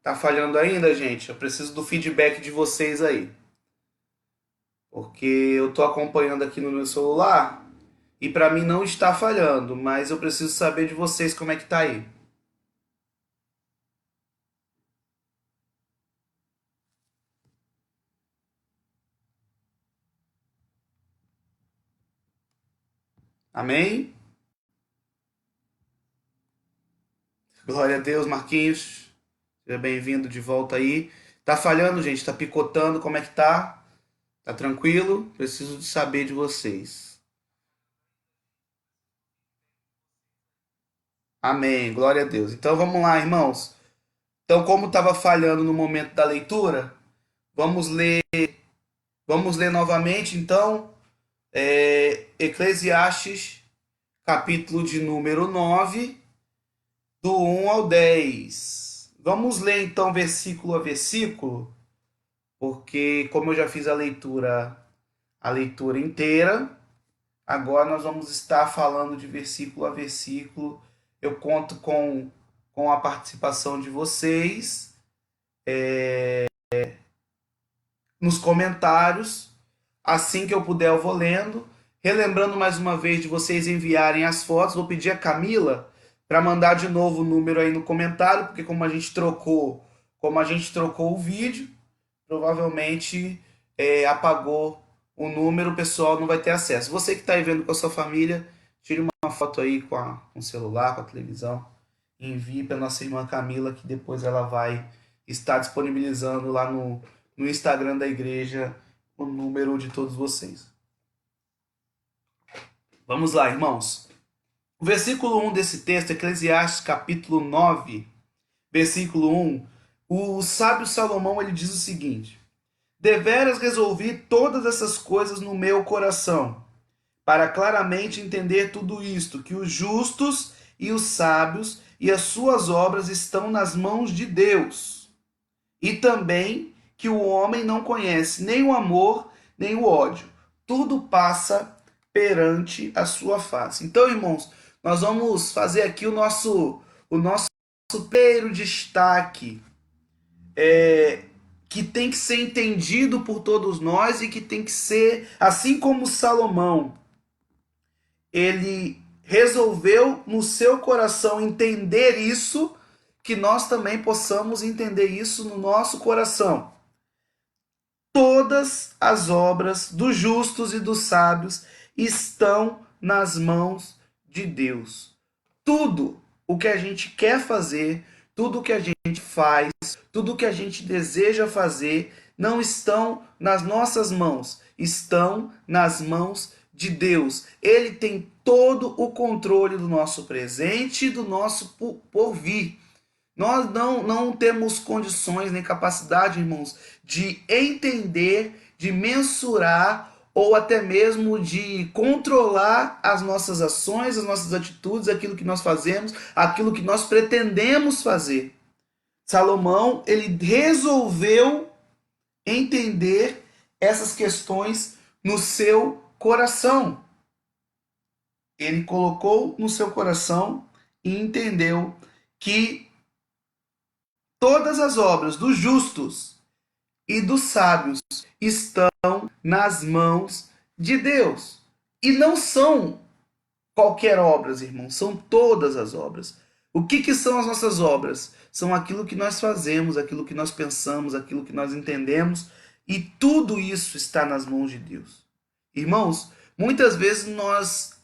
Tá falhando ainda, gente? Eu preciso do feedback de vocês aí. Porque eu tô acompanhando aqui no meu celular e para mim não está falhando, mas eu preciso saber de vocês como é que tá aí. Amém? Glória a Deus, Marquinhos. Seja bem-vindo de volta aí. Tá falhando, gente? Tá picotando? Como é que tá? Tá tranquilo? Preciso de saber de vocês. Amém. Glória a Deus. Então vamos lá, irmãos. Então, como estava falhando no momento da leitura, vamos ler, vamos ler novamente, então, Eclesiastes, capítulo de número 9, do 1 ao 10. Vamos ler então versículo a versículo, porque como eu já fiz a leitura inteira, agora nós vamos estar falando de versículo a versículo. Eu conto com a participação de vocês nos comentários. Assim que eu puder, eu vou lendo. Relembrando mais uma vez de vocês enviarem as fotos. Vou pedir a Camila para mandar de novo o número aí no comentário, porque como a gente trocou o vídeo, provavelmente apagou o número, o pessoal não vai ter acesso. Você que está aí vendo com a sua família, tire uma foto aí com o celular, com a televisão, e envie para nossa irmã Camila, que depois ela vai estar disponibilizando lá no Instagram da igreja o número de todos vocês. Vamos lá, irmãos. O versículo 1 desse texto, Eclesiastes capítulo 9, versículo 1, o sábio Salomão ele diz o seguinte: deveras resolvi todas essas coisas no meu coração, para claramente entender tudo isto, que os justos e os sábios e as suas obras estão nas mãos de Deus, e também que o homem não conhece nem o amor nem o ódio. Tudo passa perante a sua face. Então, irmãos, nós vamos fazer aqui o nosso primeiro destaque, que tem que ser entendido por todos nós e que tem que ser, assim como Salomão, ele resolveu no seu coração entender isso, que nós também possamos entender isso no nosso coração. Todas as obras dos justos e dos sábios estão nas mãos de Deus. Tudo o que a gente quer fazer, tudo o que a gente faz, tudo o que a gente deseja fazer, não estão nas nossas mãos, estão nas mãos de Deus. Ele tem todo o controle do nosso presente e do nosso porvir. Nós não temos condições nem capacidade, irmãos, de entender, de mensurar ou até mesmo de controlar as nossas ações, as nossas atitudes, aquilo que nós fazemos, aquilo que nós pretendemos fazer. Salomão, ele resolveu entender essas questões no seu coração. Ele colocou no seu coração e entendeu que todas as obras dos justos e dos sábios estão nas mãos de Deus. E não são qualquer obras, irmãos, são todas as obras. O que são as nossas obras? São aquilo que nós fazemos, aquilo que nós pensamos, aquilo que nós entendemos, e tudo isso está nas mãos de Deus. Irmãos, muitas vezes nós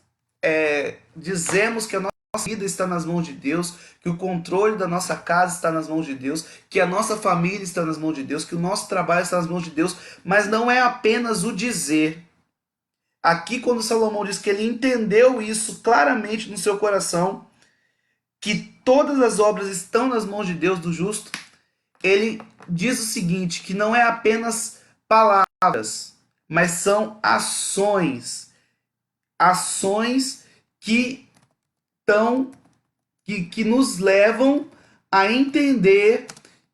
dizemos que a nossa vida está nas mãos de Deus, que o controle da nossa casa está nas mãos de Deus, que a nossa família está nas mãos de Deus, que o nosso trabalho está nas mãos de Deus, mas não é apenas o dizer. Aqui, quando Salomão diz que ele entendeu isso claramente no seu coração, que todas as obras estão nas mãos de Deus, do justo, ele diz o seguinte, que não é apenas palavras, mas são ações. Ações que que nos levam a entender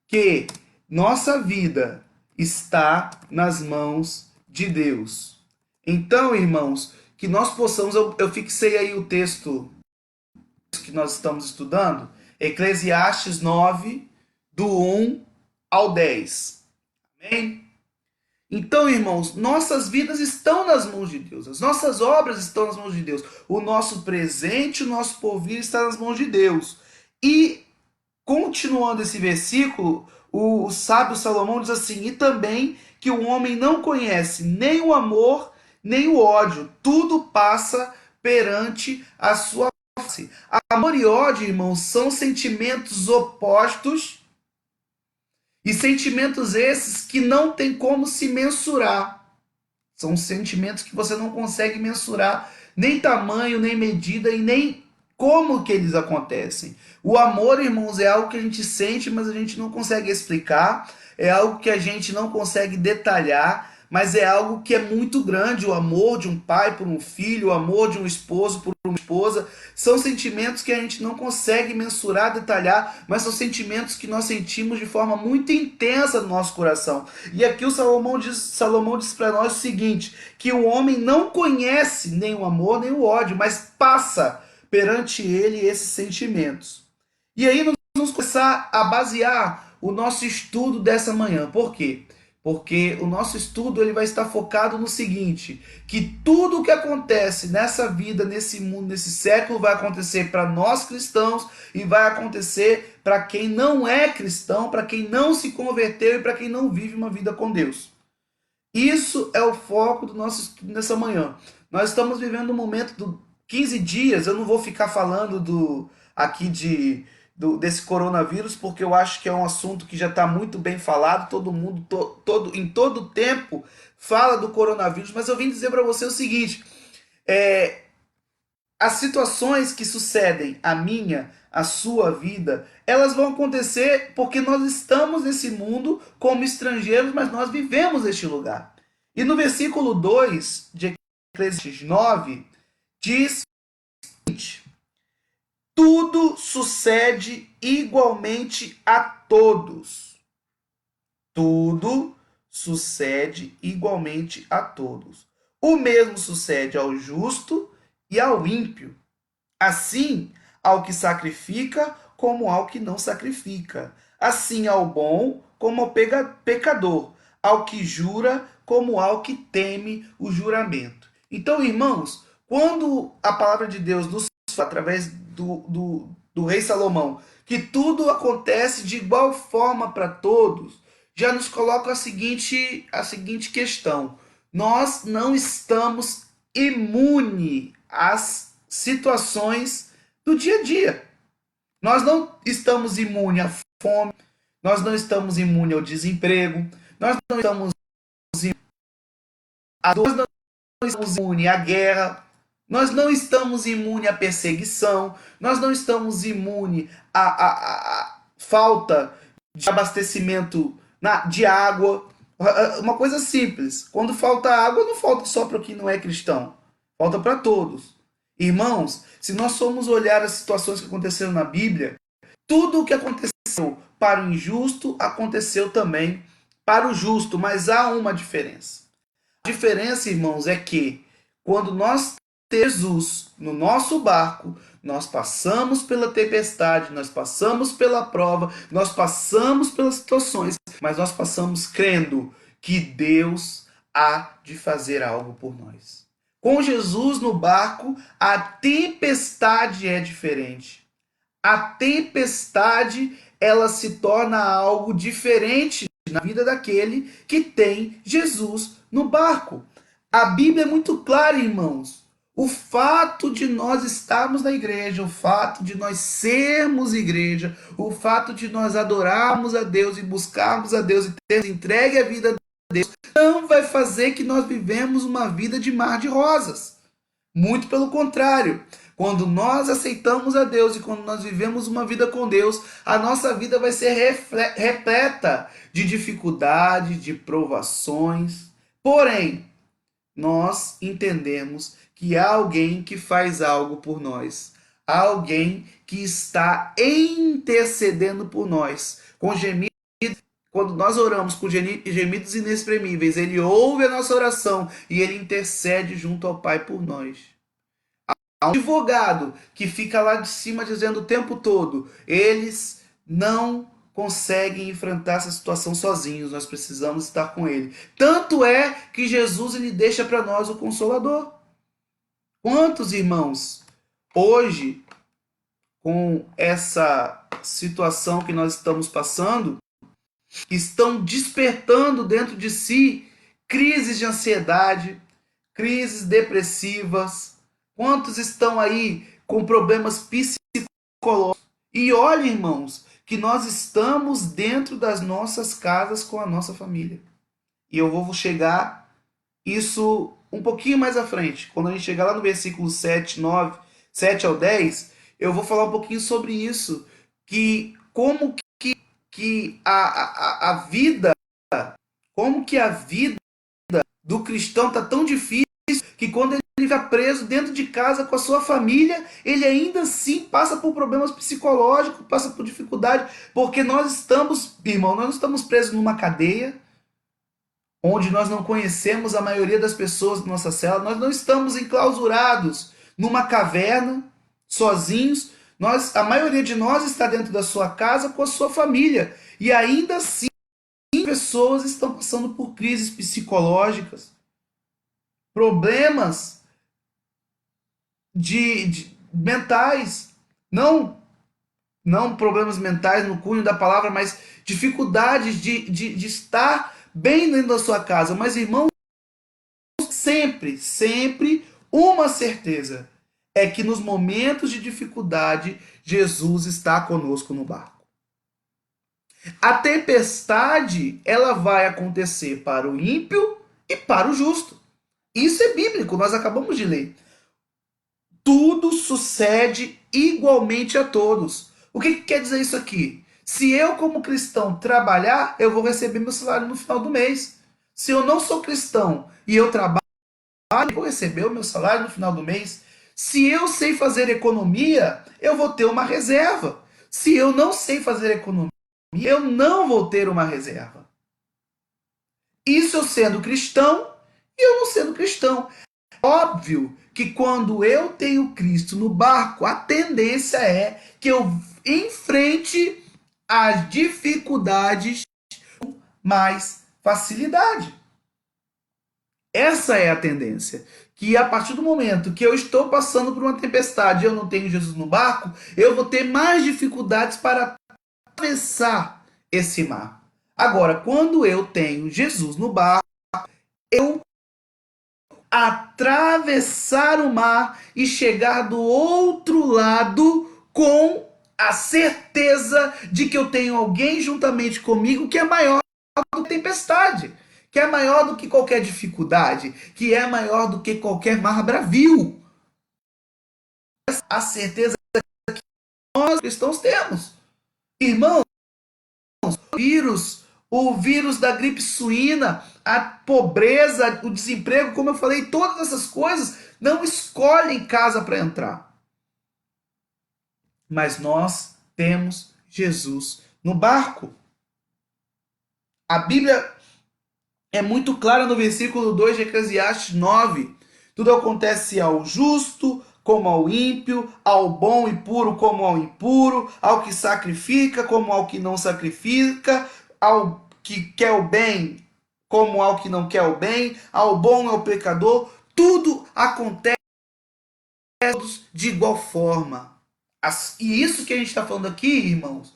que nossa vida está nas mãos de Deus. Então, irmãos, que nós possamos, eu fixei aí o texto que nós estamos estudando, Eclesiastes 9, do 1 ao 10. Amém? Então, irmãos, nossas vidas estão nas mãos de Deus, as nossas obras estão nas mãos de Deus, o nosso presente, o nosso porvir está nas mãos de Deus. E, continuando esse versículo, o sábio Salomão diz assim: e também que o homem não conhece nem o amor, nem o ódio, tudo passa perante a sua face. Amor e ódio, irmãos, são sentimentos opostos, e sentimentos esses que não tem como se mensurar. São sentimentos que você não consegue mensurar nem tamanho, nem medida e nem como que eles acontecem. O amor, irmãos, é algo que a gente sente, mas a gente não consegue explicar. É algo que a gente não consegue detalhar, mas é algo que é muito grande. O amor de um pai por um filho, o amor de um esposo por uma esposa, são sentimentos que a gente não consegue mensurar, detalhar, mas são sentimentos que nós sentimos de forma muito intensa no nosso coração. E aqui o Salomão diz para nós o seguinte, que o homem não conhece nem o amor nem o ódio, mas passa perante ele esses sentimentos. E aí nós vamos começar a basear o nosso estudo dessa manhã. Por quê? Porque o nosso estudo ele vai estar focado no seguinte, que tudo o que acontece nessa vida, nesse mundo, nesse século, vai acontecer para nós cristãos e vai acontecer para quem não é cristão, para quem não se converteu e para quem não vive uma vida com Deus. Isso é o foco do nosso estudo nessa manhã. Nós estamos vivendo um momento de 15 dias, eu não vou ficar falando aqui desse coronavírus, porque eu acho que é um assunto que já está muito bem falado, todo mundo, em todo tempo, fala do coronavírus, mas eu vim dizer para você o seguinte, as situações que sucedem à minha, à sua vida, elas vão acontecer porque nós estamos nesse mundo como estrangeiros, mas nós vivemos neste lugar. E no versículo 2 de Eclesiastes 9, diz o seguinte: tudo sucede igualmente a todos. Tudo sucede igualmente a todos. O mesmo sucede ao justo e ao ímpio. Assim, ao que sacrifica, como ao que não sacrifica. Assim ao bom, como ao pecador. Ao que jura, como ao que teme o juramento. Então, irmãos, quando a palavra de Deus nos fala, através do rei Salomão, que tudo acontece de igual forma para todos, já nos coloca a seguinte questão. Nós não estamos imunes às situações do dia a dia. Nós não estamos imunes à fome, nós não estamos imunes ao desemprego, nós não estamos imunes à dor, nós não estamos imunes à guerra, nós não estamos imunes à perseguição, nós não estamos imunes à falta de abastecimento de água. Uma coisa simples, quando falta água, não falta só para quem não é cristão, falta para todos. Irmãos, se nós formos olhar as situações que aconteceram na Bíblia, tudo o que aconteceu para o injusto aconteceu também para o justo, mas há uma diferença. A diferença, irmãos, é que quando nós temos Jesus no nosso barco, nós passamos pela tempestade, nós passamos pela prova, nós passamos pelas situações, mas nós passamos crendo que Deus há de fazer algo por nós. Com Jesus no barco, a tempestade é diferente. A tempestade, ela se torna algo diferente na vida daquele que tem Jesus no barco. A Bíblia é muito clara, irmãos. O fato de nós estarmos na igreja, o fato de nós sermos igreja, o fato de nós adorarmos a Deus e buscarmos a Deus e termos entregue a vida a Deus, não vai fazer que nós vivemos uma vida de mar de rosas. Muito pelo contrário. Quando nós aceitamos a Deus e quando nós vivemos uma vida com Deus, a nossa vida vai ser repleta de dificuldades, de provações. Porém, nós entendemos que há alguém que faz algo por nós. Há alguém que está intercedendo por nós. Com gemidos, quando nós oramos com gemidos inexprimíveis, Ele ouve a nossa oração e Ele intercede junto ao Pai por nós. Há um advogado que fica lá de cima dizendo o tempo todo, eles não conseguem enfrentar essa situação sozinhos, nós precisamos estar com Ele. Tanto é que Jesus ele deixa para nós o Consolador. Quantos irmãos, hoje, com essa situação que nós estamos passando, estão despertando dentro de si crises de ansiedade, crises depressivas? Quantos estão aí com problemas psicológicos? E olha, irmãos, que nós estamos dentro das nossas casas com a nossa família. E eu vou chegar isso um pouquinho mais à frente. Quando a gente chegar lá no versículo 7, 9, 7 ao 10, eu vou falar um pouquinho sobre isso. Que como que a vida, como que a vida do cristão está tão difícil que quando ele fica preso dentro de casa com a sua família, ele ainda assim passa por problemas psicológicos, passa por dificuldade, porque nós estamos, irmão, nós não estamos presos numa cadeia, onde nós não conhecemos a maioria das pessoas da nossa cela, nós não estamos enclausurados numa caverna, sozinhos, a maioria de nós está dentro da sua casa com a sua família, e ainda assim pessoas estão passando por crises psicológicas, problemas de mentais, não problemas mentais no cunho da palavra, mas dificuldades de estar bem dentro da sua casa. Mas, irmão, sempre uma certeza é que nos momentos de dificuldade, Jesus está conosco no barco. A tempestade, ela vai acontecer para o ímpio e para o justo. Isso é bíblico, nós acabamos de ler. Tudo sucede igualmente a todos. O que quer dizer isso aqui? Se eu, como cristão, trabalhar, eu vou receber meu salário no final do mês. Se eu não sou cristão e eu trabalho, eu vou receber o meu salário no final do mês. Se eu sei fazer economia, eu vou ter uma reserva. Se eu não sei fazer economia, eu não vou ter uma reserva. Isso eu sendo cristão e eu não sendo cristão. Óbvio que quando eu tenho Cristo no barco, a tendência é que eu enfrente as dificuldades com mais facilidade. Essa é a tendência. Que a partir do momento que eu estou passando por uma tempestade e eu não tenho Jesus no barco, eu vou ter mais dificuldades para atravessar esse mar. Agora, quando eu tenho Jesus no barco, eu atravessar o mar e chegar do outro lado com a certeza de que eu tenho alguém juntamente comigo que é maior do que a tempestade, que é maior do que qualquer dificuldade, que é maior do que qualquer mar bravio. A certeza que nós cristãos temos. Irmãos, o vírus da gripe suína, a pobreza, o desemprego, como eu falei, todas essas coisas não escolhem casa para entrar. Mas nós temos Jesus no barco. A Bíblia é muito clara no versículo 2 de Eclesiastes 9. Tudo acontece ao justo como ao ímpio, ao bom e puro como ao impuro, ao que sacrifica como ao que não sacrifica, ao que quer o bem como ao que não quer o bem, ao bom e ao pecador. Tudo acontece de igual forma. E isso que a gente está falando aqui, irmãos,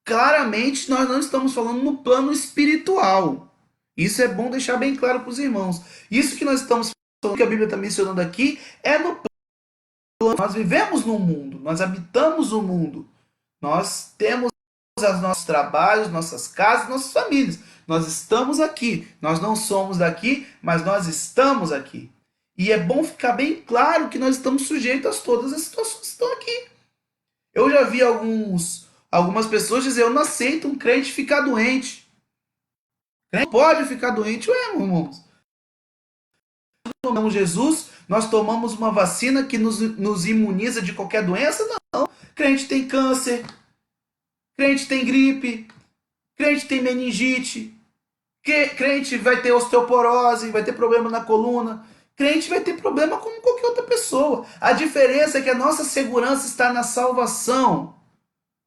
claramente nós não estamos falando no plano espiritual. Isso é bom deixar bem claro para os irmãos. Isso que nós estamos falando, que a Bíblia está mencionando aqui, é no plano. Nós vivemos no mundo, nós habitamos o mundo. Nós temos os nossos trabalhos, nossas casas, nossas famílias. Nós estamos aqui. Nós não somos daqui, mas nós estamos aqui. E é bom ficar bem claro que nós estamos sujeitos a todas as situações que estão aqui. Eu já vi algumas pessoas dizer: eu não aceito um crente ficar doente. O crente pode ficar doente, ué, irmãos. Nós tomamos Jesus, nós tomamos uma vacina que nos imuniza de qualquer doença? Não. Crente tem câncer, crente tem gripe, crente tem meningite, crente vai ter osteoporose, vai ter problema na coluna, crente vai ter problema como qualquer outra pessoa. A diferença é que a nossa segurança está na salvação,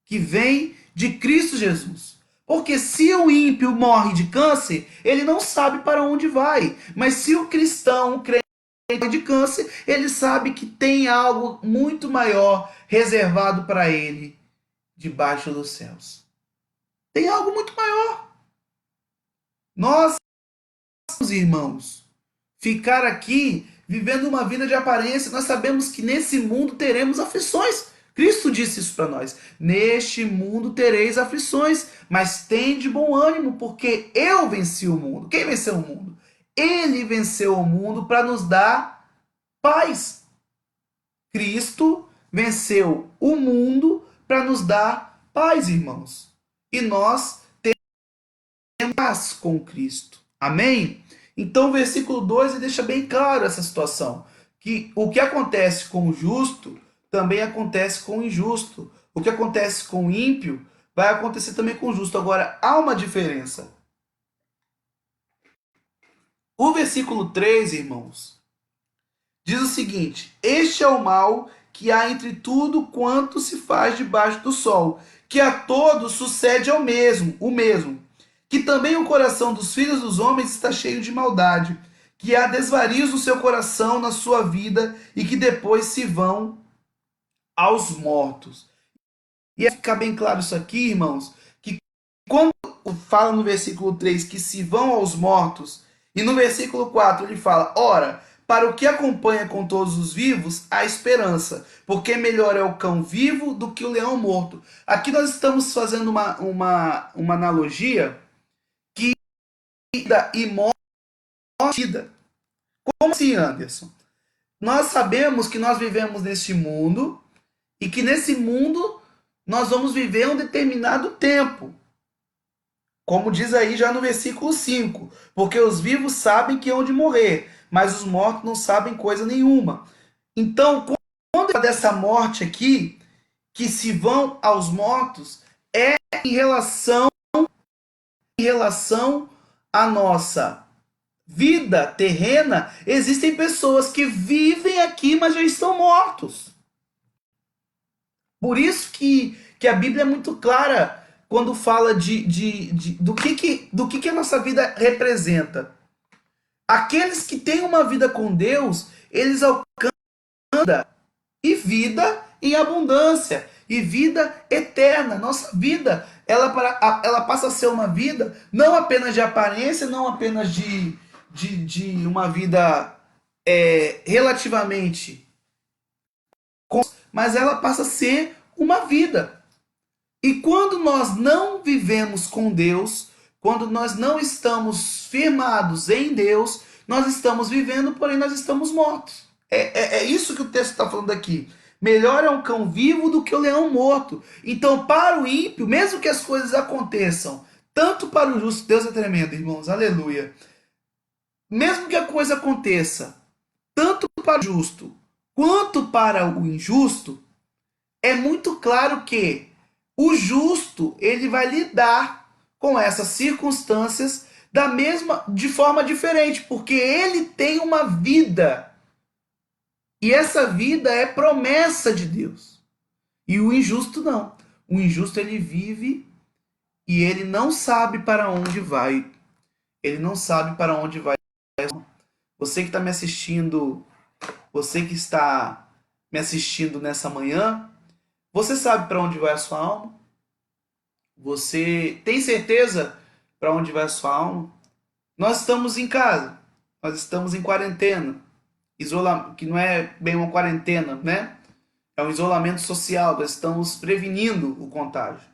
que vem de Cristo Jesus. Porque se o ímpio morre de câncer, ele não sabe para onde vai. Mas se o cristão, o crente morre de câncer, ele sabe que tem algo muito maior reservado para ele debaixo dos céus. Tem algo muito maior. Nós, irmãos, ficar aqui vivendo uma vida de aparência, nós sabemos que nesse mundo teremos aflições. Cristo disse isso para nós. Neste mundo tereis aflições, mas tende bom ânimo, porque eu venci o mundo. Quem venceu o mundo? Ele venceu o mundo para nos dar paz. Cristo venceu o mundo para nos dar paz, irmãos. E nós temos paz com Cristo. Amém? Então o versículo 2 deixa bem claro essa situação. Que o que acontece com o justo também acontece com o injusto. O que acontece com o ímpio vai acontecer também com o justo. Agora, há uma diferença. O versículo 3, irmãos, diz o seguinte: este é o mal que há entre tudo quanto se faz debaixo do sol, que a todos sucede ao mesmo, o mesmo. Que também o coração dos filhos dos homens está cheio de maldade, que há desvarios no seu coração, na sua vida, e que depois se vão aos mortos. E fica bem claro isso aqui, irmãos, que quando fala no versículo 3 que se vão aos mortos, e no versículo 4 ele fala, ora, para o que acompanha com todos os vivos, há esperança, porque melhor é o cão vivo do que o leão morto. Aqui nós estamos fazendo uma analogia que vida e morte. Como assim, Anderson? Nós sabemos que nós vivemos neste mundo e que nesse mundo nós vamos viver um determinado tempo. Como diz aí já no versículo 5, porque os vivos sabem que hão de morrer, mas os mortos não sabem coisa nenhuma. Então, quando fala dessa morte aqui, que se vão aos mortos, é em relação à nossa vida terrena. Existem pessoas que vivem aqui, mas já estão mortos. Por isso que a Bíblia é muito clara quando fala do que a nossa vida representa. Aqueles que têm uma vida com Deus, eles alcançam e vida em abundância, e vida eterna. Nossa vida, ela passa a ser uma vida não apenas de aparência, não apenas de uma vida relativamente, mas ela passa a ser uma vida. E quando nós não vivemos com Deus, quando nós não estamos firmados em Deus, nós estamos vivendo, porém nós estamos mortos. É isso que o texto está falando aqui. Melhor é um cão vivo do que o leão morto. Então, para o ímpio, mesmo que as coisas aconteçam, tanto para o justo, Deus é tremendo, irmãos, aleluia. Mesmo que a coisa aconteça, tanto para o justo quanto para o injusto, é muito claro que o justo, ele vai lidar com essas circunstâncias de forma diferente, porque ele tem uma vida. E essa vida é promessa de Deus. E o injusto não. O injusto ele vive e ele não sabe para onde vai. Ele não sabe para onde vai. Você que está me assistindo, você que está me assistindo nessa manhã, você sabe para onde vai a sua alma? Você tem certeza para onde vai a sua alma? Nós estamos em casa, nós estamos em quarentena, que não é bem uma quarentena, né? É um isolamento social, nós estamos prevenindo o contágio.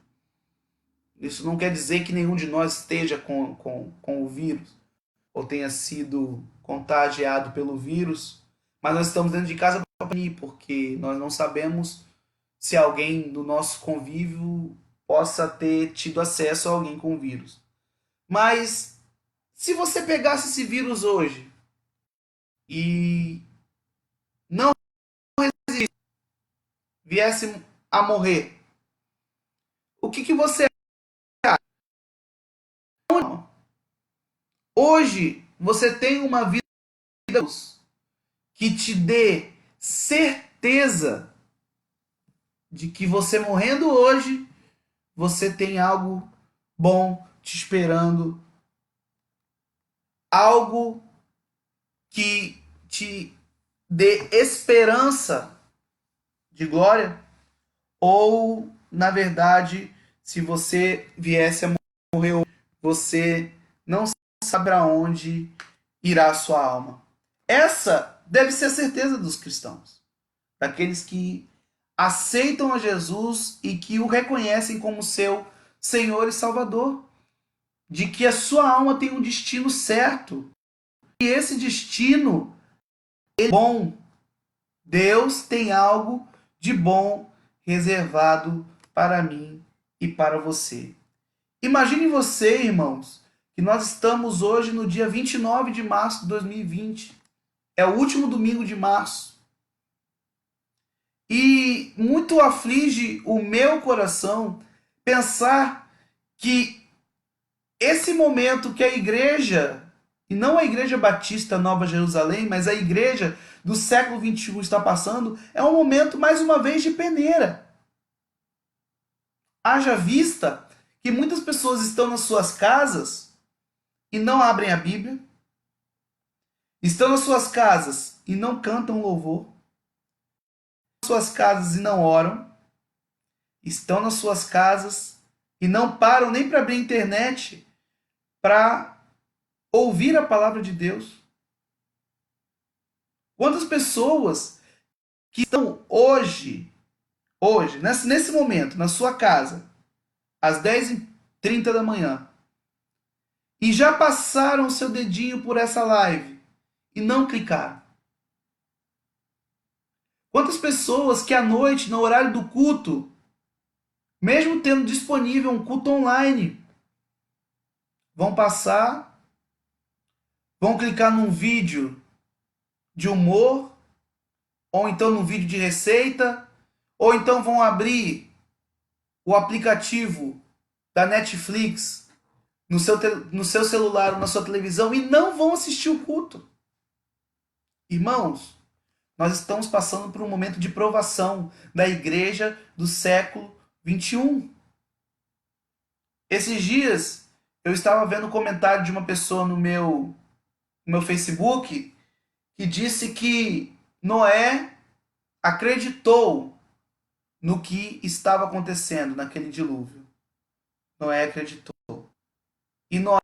Isso não quer dizer que nenhum de nós esteja com o vírus, ou tenha sido contagiado pelo vírus, mas nós estamos dentro de casa para prevenir, porque nós não sabemos se alguém do nosso convívio possa ter tido acesso a alguém com vírus. Mas se você pegasse esse vírus hoje e não viesse a morrer, o que você acha? Hoje você tem uma vida que te dê certeza de que você morrendo hoje, você tem algo bom te esperando, algo que te dê esperança de glória, ou, na verdade, se você viesse a morrer, você não sabe para onde irá a sua alma. Essa deve ser a certeza dos cristãos, daqueles que aceitam a Jesus e que o reconhecem como seu Senhor e Salvador, de que a sua alma tem um destino certo, e esse destino é bom. Deus tem algo de bom reservado para mim e para você. Imagine você, irmãos, que nós estamos hoje no dia 29 de março de 2020. É o último domingo de março. E muito aflige o meu coração pensar que esse momento que a igreja, e não a Igreja Batista Nova Jerusalém, mas a igreja do século XXI está passando, é um momento, mais uma vez, de peneira. Haja vista que muitas pessoas estão nas suas casas e não abrem a Bíblia, estão nas suas casas e não cantam louvor, estão nas suas casas e não oram, estão nas suas casas e não param nem para abrir a internet para ouvir a palavra de Deus. Quantas pessoas que estão hoje, nesse momento, na sua casa, às 10h30 da manhã, e já passaram o seu dedinho por essa live e não clicaram? Quantas pessoas que à noite, no horário do culto, mesmo tendo disponível um culto online, vão passar, vão clicar num vídeo de humor, ou então num vídeo de receita, ou então vão abrir o aplicativo da Netflix no seu celular ou na sua televisão e não vão assistir o culto. Irmãos, nós estamos passando por um momento de provação da igreja do século XXI. Esses dias eu estava vendo um comentário de uma pessoa no meu Facebook que disse que Noé acreditou no que estava acontecendo naquele dilúvio. Noé acreditou. E Noé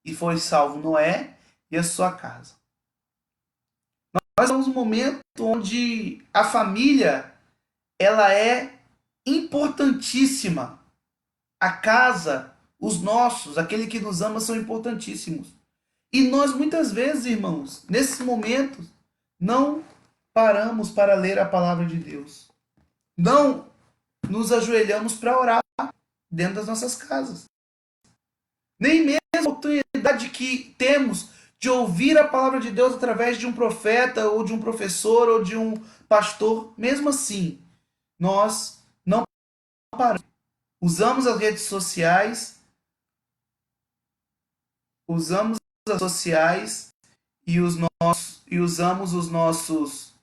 e foi salvo Noé e a sua casa. Nós estamos num momento onde a família ela é importantíssima. A casa, os nossos, aquele que nos ama, são importantíssimos. E nós muitas vezes, irmãos, nesses momentos, não paramos para ler a palavra de Deus. Não nos ajoelhamos para orar dentro das nossas casas. Nem mesmo a oportunidade que temos de ouvir a palavra de Deus através de um profeta, ou de um professor, ou de um pastor, mesmo assim, nós não paramos. Usamos as redes sociais, e usamos os nossos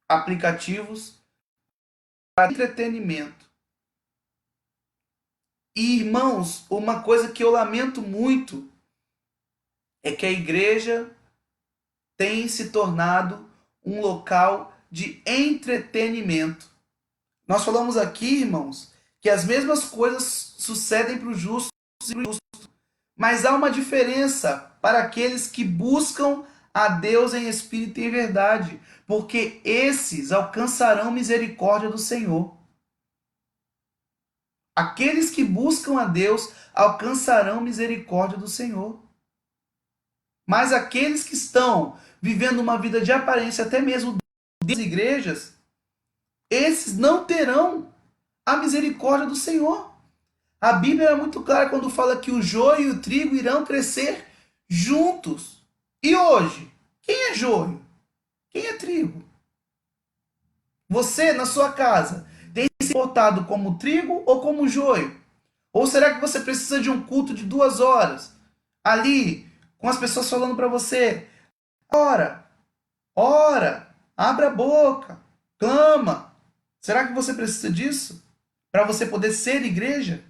aplicativos para entretenimento. E, irmãos, uma coisa que eu lamento muito é que a igreja tem se tornado um local de entretenimento. Nós falamos aqui, irmãos, que as mesmas coisas sucedem para os justos e para os injustos, mas há uma diferença para aqueles que buscam a Deus em espírito e em verdade, porque esses alcançarão misericórdia do Senhor. Aqueles que buscam a Deus alcançarão misericórdia do Senhor. Mas aqueles que estão vivendo uma vida de aparência, até mesmo das igrejas, esses não terão a misericórdia do Senhor. A Bíblia é muito clara quando fala que o joio e o trigo irão crescer juntos. E hoje, quem é joio? Quem é trigo? Você, na sua casa, tem se portado como trigo ou como joio? Ou será que você precisa de um culto de 2 horas? Ali, com as pessoas falando para você, ora, ora, abra a boca, clama. Será que você precisa disso para você poder ser igreja?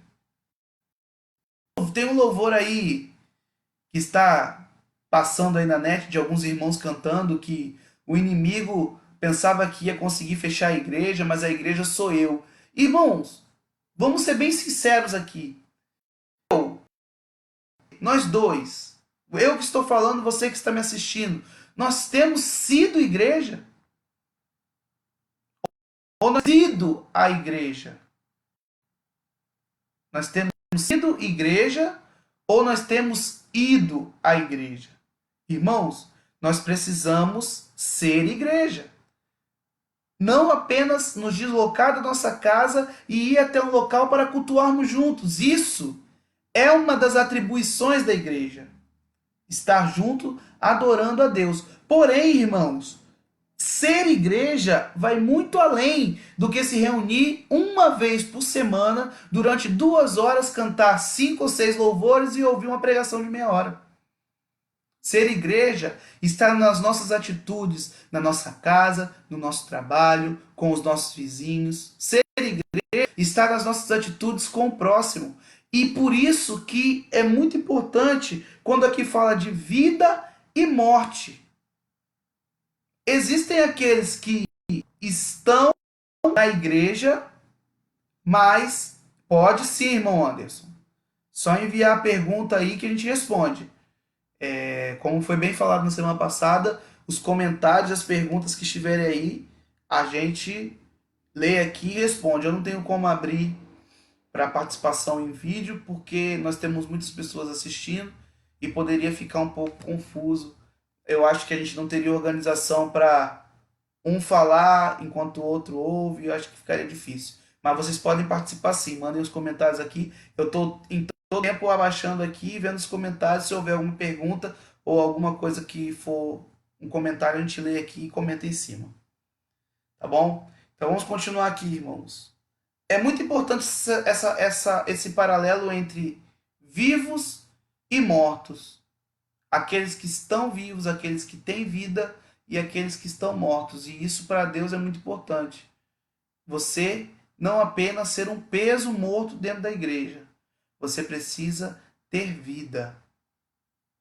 Tem um louvor aí que está passando aí na net de alguns irmãos cantando que o inimigo pensava que ia conseguir fechar a igreja, mas a igreja sou eu. Irmãos, vamos ser bem sinceros aqui. Nós dois, eu que estou falando, você que está me assistindo, nós temos sido igreja? Ou nós temos sido a igreja? Nós temos sido igreja ou nós temos ido à igreja? Irmãos, nós precisamos ser igreja. Não apenas nos deslocar da nossa casa e ir até um local para cultuarmos juntos. Isso é uma das atribuições da igreja. Estar junto, adorando a Deus. Porém, irmãos, ser igreja vai muito além do que se reunir uma vez por semana, durante 2 horas, cantar 5 ou 6 louvores e ouvir uma pregação de meia hora. Ser igreja está nas nossas atitudes, na nossa casa, no nosso trabalho, com os nossos vizinhos. Ser igreja está nas nossas atitudes com o próximo. E por isso que é muito importante quando aqui fala de vida e morte. Existem aqueles que estão na igreja, mas pode sim, irmão Anderson. Só enviar a pergunta aí que a gente responde. Como foi bem falado na semana passada, os comentários, as perguntas que estiverem aí, a gente lê aqui e responde. Eu não tenho como abrir para participação em vídeo, porque nós temos muitas pessoas assistindo e poderia ficar um pouco confuso. Eu acho que a gente não teria organização para um falar enquanto o outro ouve, eu acho que ficaria difícil. Mas vocês podem participar sim, mandem os comentários aqui. Eu estou em todo tempo abaixando aqui, vendo os comentários, se houver alguma pergunta ou alguma coisa que for um comentário, a gente lê aqui e comenta em cima. Tá bom? Então vamos continuar aqui, irmãos. É muito importante esse paralelo entre vivos e mortos. Aqueles que estão vivos, aqueles que têm vida e aqueles que estão mortos. E isso para Deus é muito importante. Você não apenas ser um peso morto dentro da igreja. Você precisa ter vida.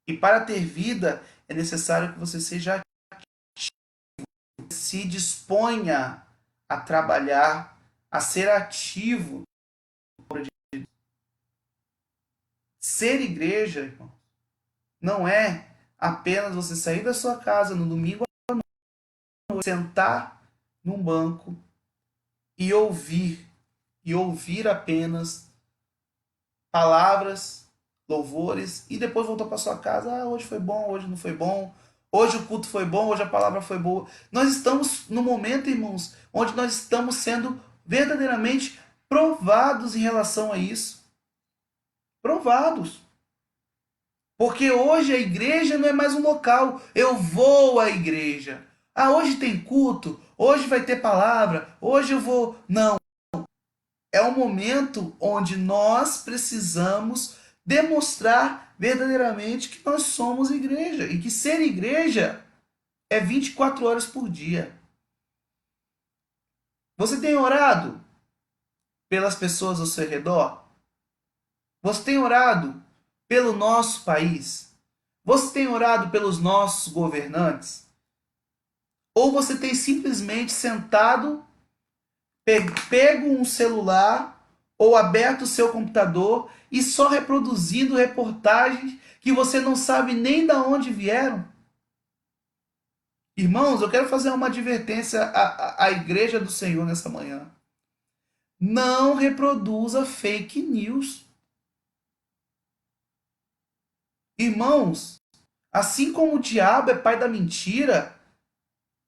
E para ter vida é necessário que você seja ativo, se disponha a trabalhar, a ser ativo. Ser igreja, irmão, não é apenas você sair da sua casa no domingo à noite, sentar num banco e ouvir apenas palavras, louvores e depois voltar para sua casa. Ah, hoje foi bom, hoje não foi bom. Hoje o culto foi bom, hoje a palavra foi boa. Nós estamos no momento, irmãos, onde nós estamos sendo verdadeiramente provados em relação a isso. Provados. Porque hoje a igreja não é mais um local. Eu vou à igreja. Ah, hoje tem culto. Hoje vai ter palavra. Hoje eu vou. Não. É um momento onde nós precisamos demonstrar verdadeiramente que nós somos igreja. E que ser igreja é 24 horas por dia. Você tem orado pelas pessoas ao seu redor? Você tem orado pelo nosso país? Você tem orado pelos nossos governantes? Ou você tem simplesmente sentado, pego um celular ou aberto o seu computador e só reproduzindo reportagens que você não sabe nem de onde vieram? Irmãos, eu quero fazer uma advertência à igreja do Senhor nessa manhã. Não reproduza fake news. Irmãos, assim como o diabo é pai da mentira,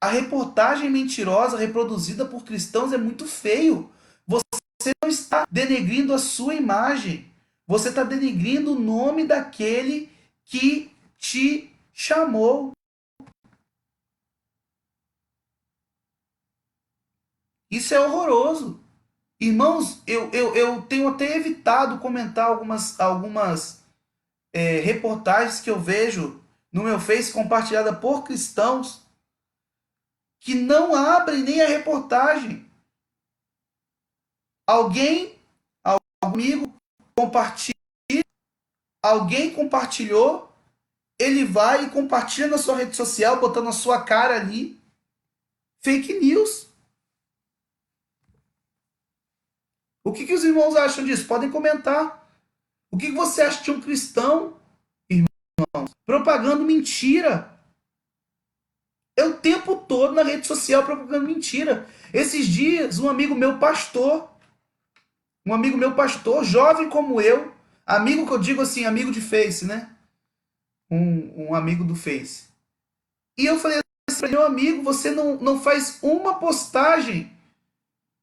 a reportagem mentirosa reproduzida por cristãos é muito feio. Você não está denegrindo a sua imagem. Você está denegrindo o nome daquele que te chamou. Isso é horroroso. Irmãos, eu tenho até evitado comentar algumas reportagens que eu vejo no meu Face compartilhada por cristãos que não abrem nem a reportagem. Alguém, algum amigo compartilha, alguém compartilhou, ele vai e compartilha na sua rede social, botando a sua cara ali. Fake news. O que os irmãos acham disso? Podem comentar. O que você acha de um cristão, irmãos, propagando mentira? É o tempo todo na rede social propagando mentira. Esses dias, um amigo meu pastor, jovem como eu, amigo que eu digo assim, amigo de Face, né? Um amigo do Face. E eu falei assim, meu amigo, você não faz uma postagem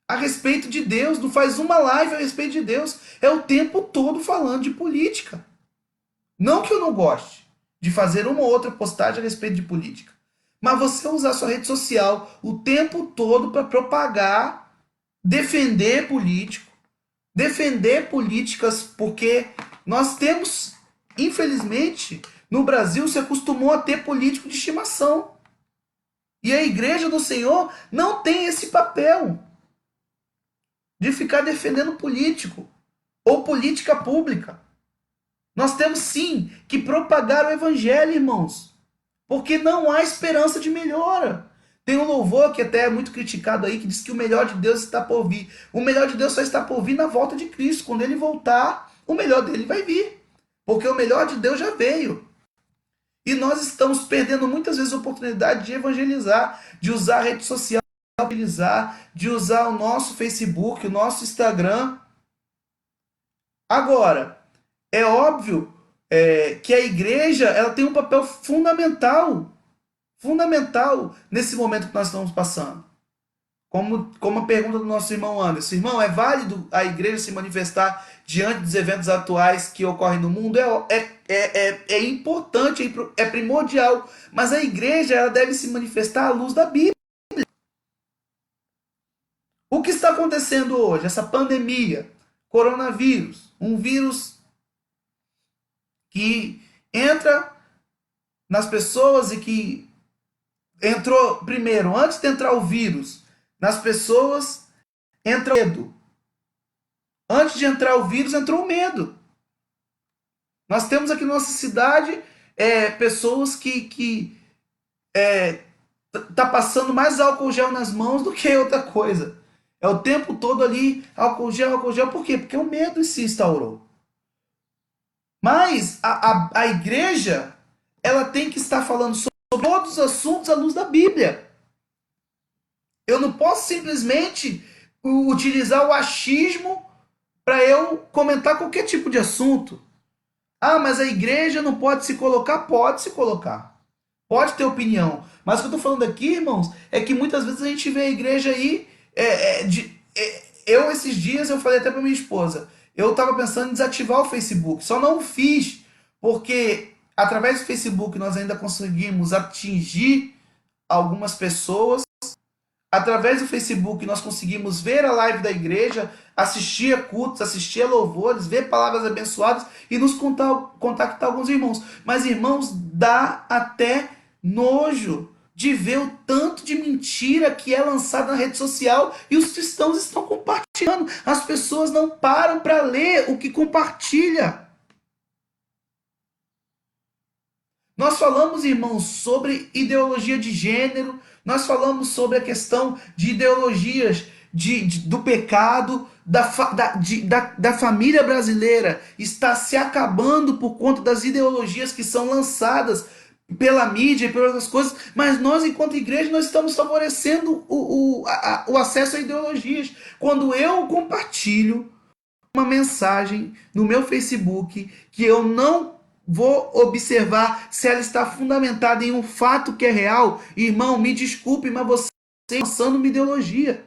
a respeito de Deus, não faz uma live a respeito de Deus. É o tempo todo falando de política. Não que eu não goste de fazer uma ou outra postagem a respeito de política, mas você usar sua rede social o tempo todo para propagar, defender político, defender políticas, porque nós temos, infelizmente, no Brasil se acostumou a ter político de estimação. E a igreja do Senhor não tem esse papel de ficar defendendo político ou política pública. Nós temos sim que propagar o evangelho, irmãos, porque não há esperança de melhora. Tem um louvor que até é muito criticado aí, que diz que o melhor de Deus está por vir. O melhor de Deus só está por vir na volta de Cristo. Quando ele voltar, o melhor dele vai vir. Porque o melhor de Deus já veio. E nós estamos perdendo muitas vezes a oportunidade de evangelizar, de usar a rede social, de usar o nosso Facebook, o nosso Instagram. Agora, é óbvio que a igreja ela tem um papel fundamental nesse momento que nós estamos passando. Como a pergunta do nosso irmão Anderson. Irmão, é válido a igreja se manifestar diante dos eventos atuais que ocorrem no mundo? É importante, é primordial. Mas a igreja ela deve se manifestar à luz da Bíblia. O que está acontecendo hoje? Essa pandemia, coronavírus, um vírus que entra nas pessoas e que entrou primeiro, antes de entrar o vírus, nas pessoas entra o medo. Antes de entrar o vírus, entrou o medo. Nós temos aqui na nossa cidade pessoas que tá passando mais álcool gel nas mãos do que outra coisa. É o tempo todo ali, álcool gel. Por quê? Porque o medo se instaurou. Mas a igreja, ela tem que estar falando sobre todos os assuntos à luz da Bíblia. Eu não posso simplesmente utilizar o achismo para eu comentar qualquer tipo de assunto. Ah, mas a igreja não pode se colocar? Pode se colocar. Pode ter opinião. Mas o que eu estou falando aqui, irmãos, é que muitas vezes a gente vê a igreja aí. Esses dias, eu falei até para minha esposa. Eu estava pensando em desativar o Facebook. Só não fiz porque através do Facebook nós ainda conseguimos atingir algumas pessoas. Através do Facebook nós conseguimos ver a live da igreja, assistir a cultos, assistir a louvores, ver palavras abençoadas e nos contactar alguns irmãos. Mas, irmãos, dá até nojo de ver o tanto de mentira que é lançada na rede social e os cristãos estão compartilhando. As pessoas não param para ler o que compartilha. Nós falamos, irmãos, sobre ideologia de gênero, nós falamos sobre a questão de ideologias do pecado, da família brasileira está se acabando por conta das ideologias que são lançadas pela mídia e pelas outras coisas, mas nós, enquanto igreja, nós estamos favorecendo o acesso a ideologias. Quando eu compartilho uma mensagem no meu Facebook que eu não vou observar se ela está fundamentada em um fato que é real, irmão, me desculpe, mas você está lançando uma ideologia.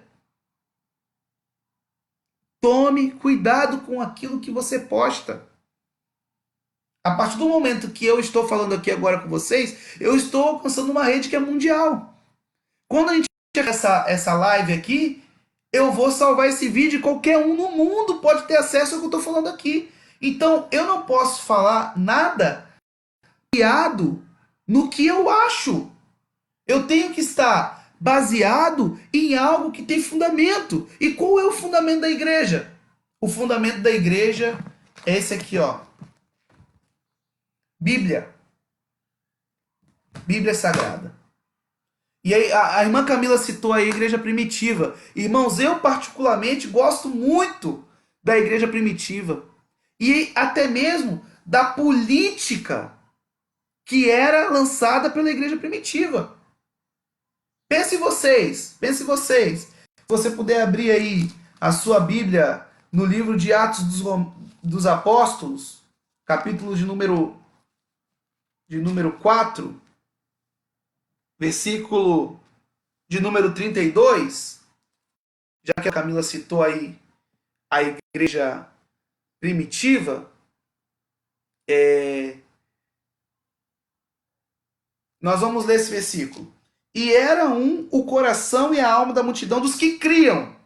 Tome cuidado com aquilo que você posta. A partir do momento que eu estou falando aqui agora com vocês, eu estou alcançando uma rede que é mundial. Quando a gente chegar essa live aqui, eu vou salvar esse vídeo e qualquer um no mundo pode ter acesso ao que eu estou falando aqui. Então, eu não posso falar nada baseado no que eu acho. Eu tenho que estar baseado em algo que tem fundamento. E qual é o fundamento da igreja? O fundamento da igreja é esse aqui, ó. Bíblia. Bíblia Sagrada. E aí, a irmã Camila citou a igreja primitiva. Irmãos, eu particularmente gosto muito da igreja primitiva. E até mesmo da política que era lançada pela igreja primitiva. Pense vocês. Se você puder abrir aí a sua Bíblia no livro de Atos dos Apóstolos, capítulo de número 4, versículo de número 32, já que a Camila citou aí a igreja primitiva, nós vamos ler esse versículo. E era o coração e a alma da multidão dos que criam.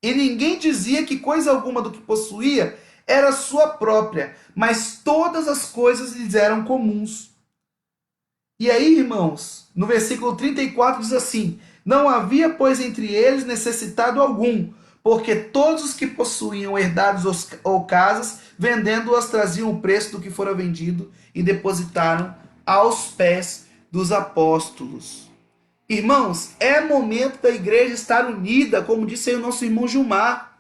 E ninguém dizia que coisa alguma do que possuía era sua própria, mas todas as coisas lhes eram comuns. E aí, irmãos, no versículo 34 diz assim: não havia, pois, entre eles necessitado algum, porque todos os que possuíam herdades ou casas, vendendo-as, traziam o preço do que fora vendido e depositaram aos pés dos apóstolos. Irmãos, é momento da igreja estar unida, como disse aí o nosso irmão Gilmar.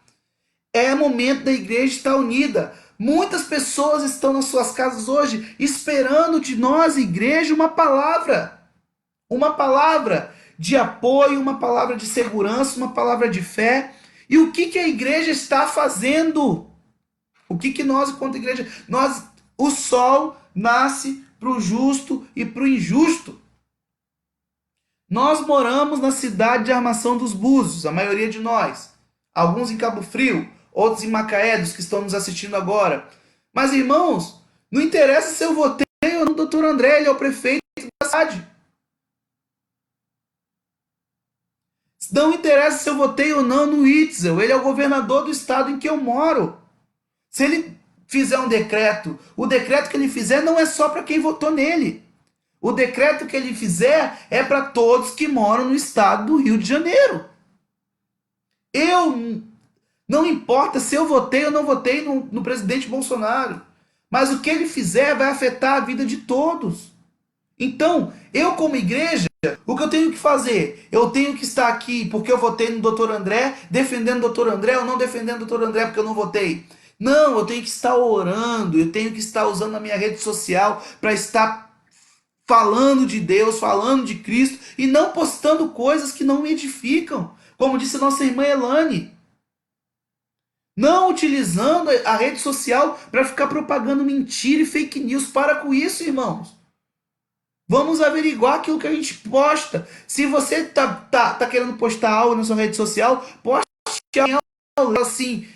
É momento da igreja estar unida. Muitas pessoas estão nas suas casas hoje esperando de nós, igreja, uma palavra. Uma palavra de apoio, uma palavra de segurança, uma palavra de fé. E o que a igreja está fazendo? O que nós, enquanto igreja, o sol nasce para o justo e para o injusto. Nós moramos na cidade de Armação dos Búzios, a maioria de nós. Alguns em Cabo Frio, outros em Macaé, dos que estão nos assistindo agora. Mas, irmãos, não interessa se eu votei ou não no Dr. André, ele é o prefeito da cidade. Não interessa se eu votei ou não no Itzel, ele é o governador do estado em que eu moro. Se ele fizer um decreto, o decreto que ele fizer não é só para quem votou nele. O decreto que ele fizer é para todos que moram no estado do Rio de Janeiro. Não importa se eu votei ou não votei no presidente Bolsonaro, mas o que ele fizer vai afetar a vida de todos. Então, eu como igreja, o que eu tenho que fazer? Eu tenho que estar aqui porque eu votei no Dr. André, defendendo o Dr. André ou não defendendo o Dr. André porque eu não votei. Não, eu tenho que estar orando, eu tenho que estar usando a minha rede social para estar falando de Deus, falando de Cristo e não postando coisas que não me edificam. Como disse nossa irmã Elane. Não utilizando a rede social para ficar propagando mentira e fake news. Para com isso, irmãos. Vamos averiguar aquilo que a gente posta. Se você tá querendo postar algo na sua rede social, poste algo assim.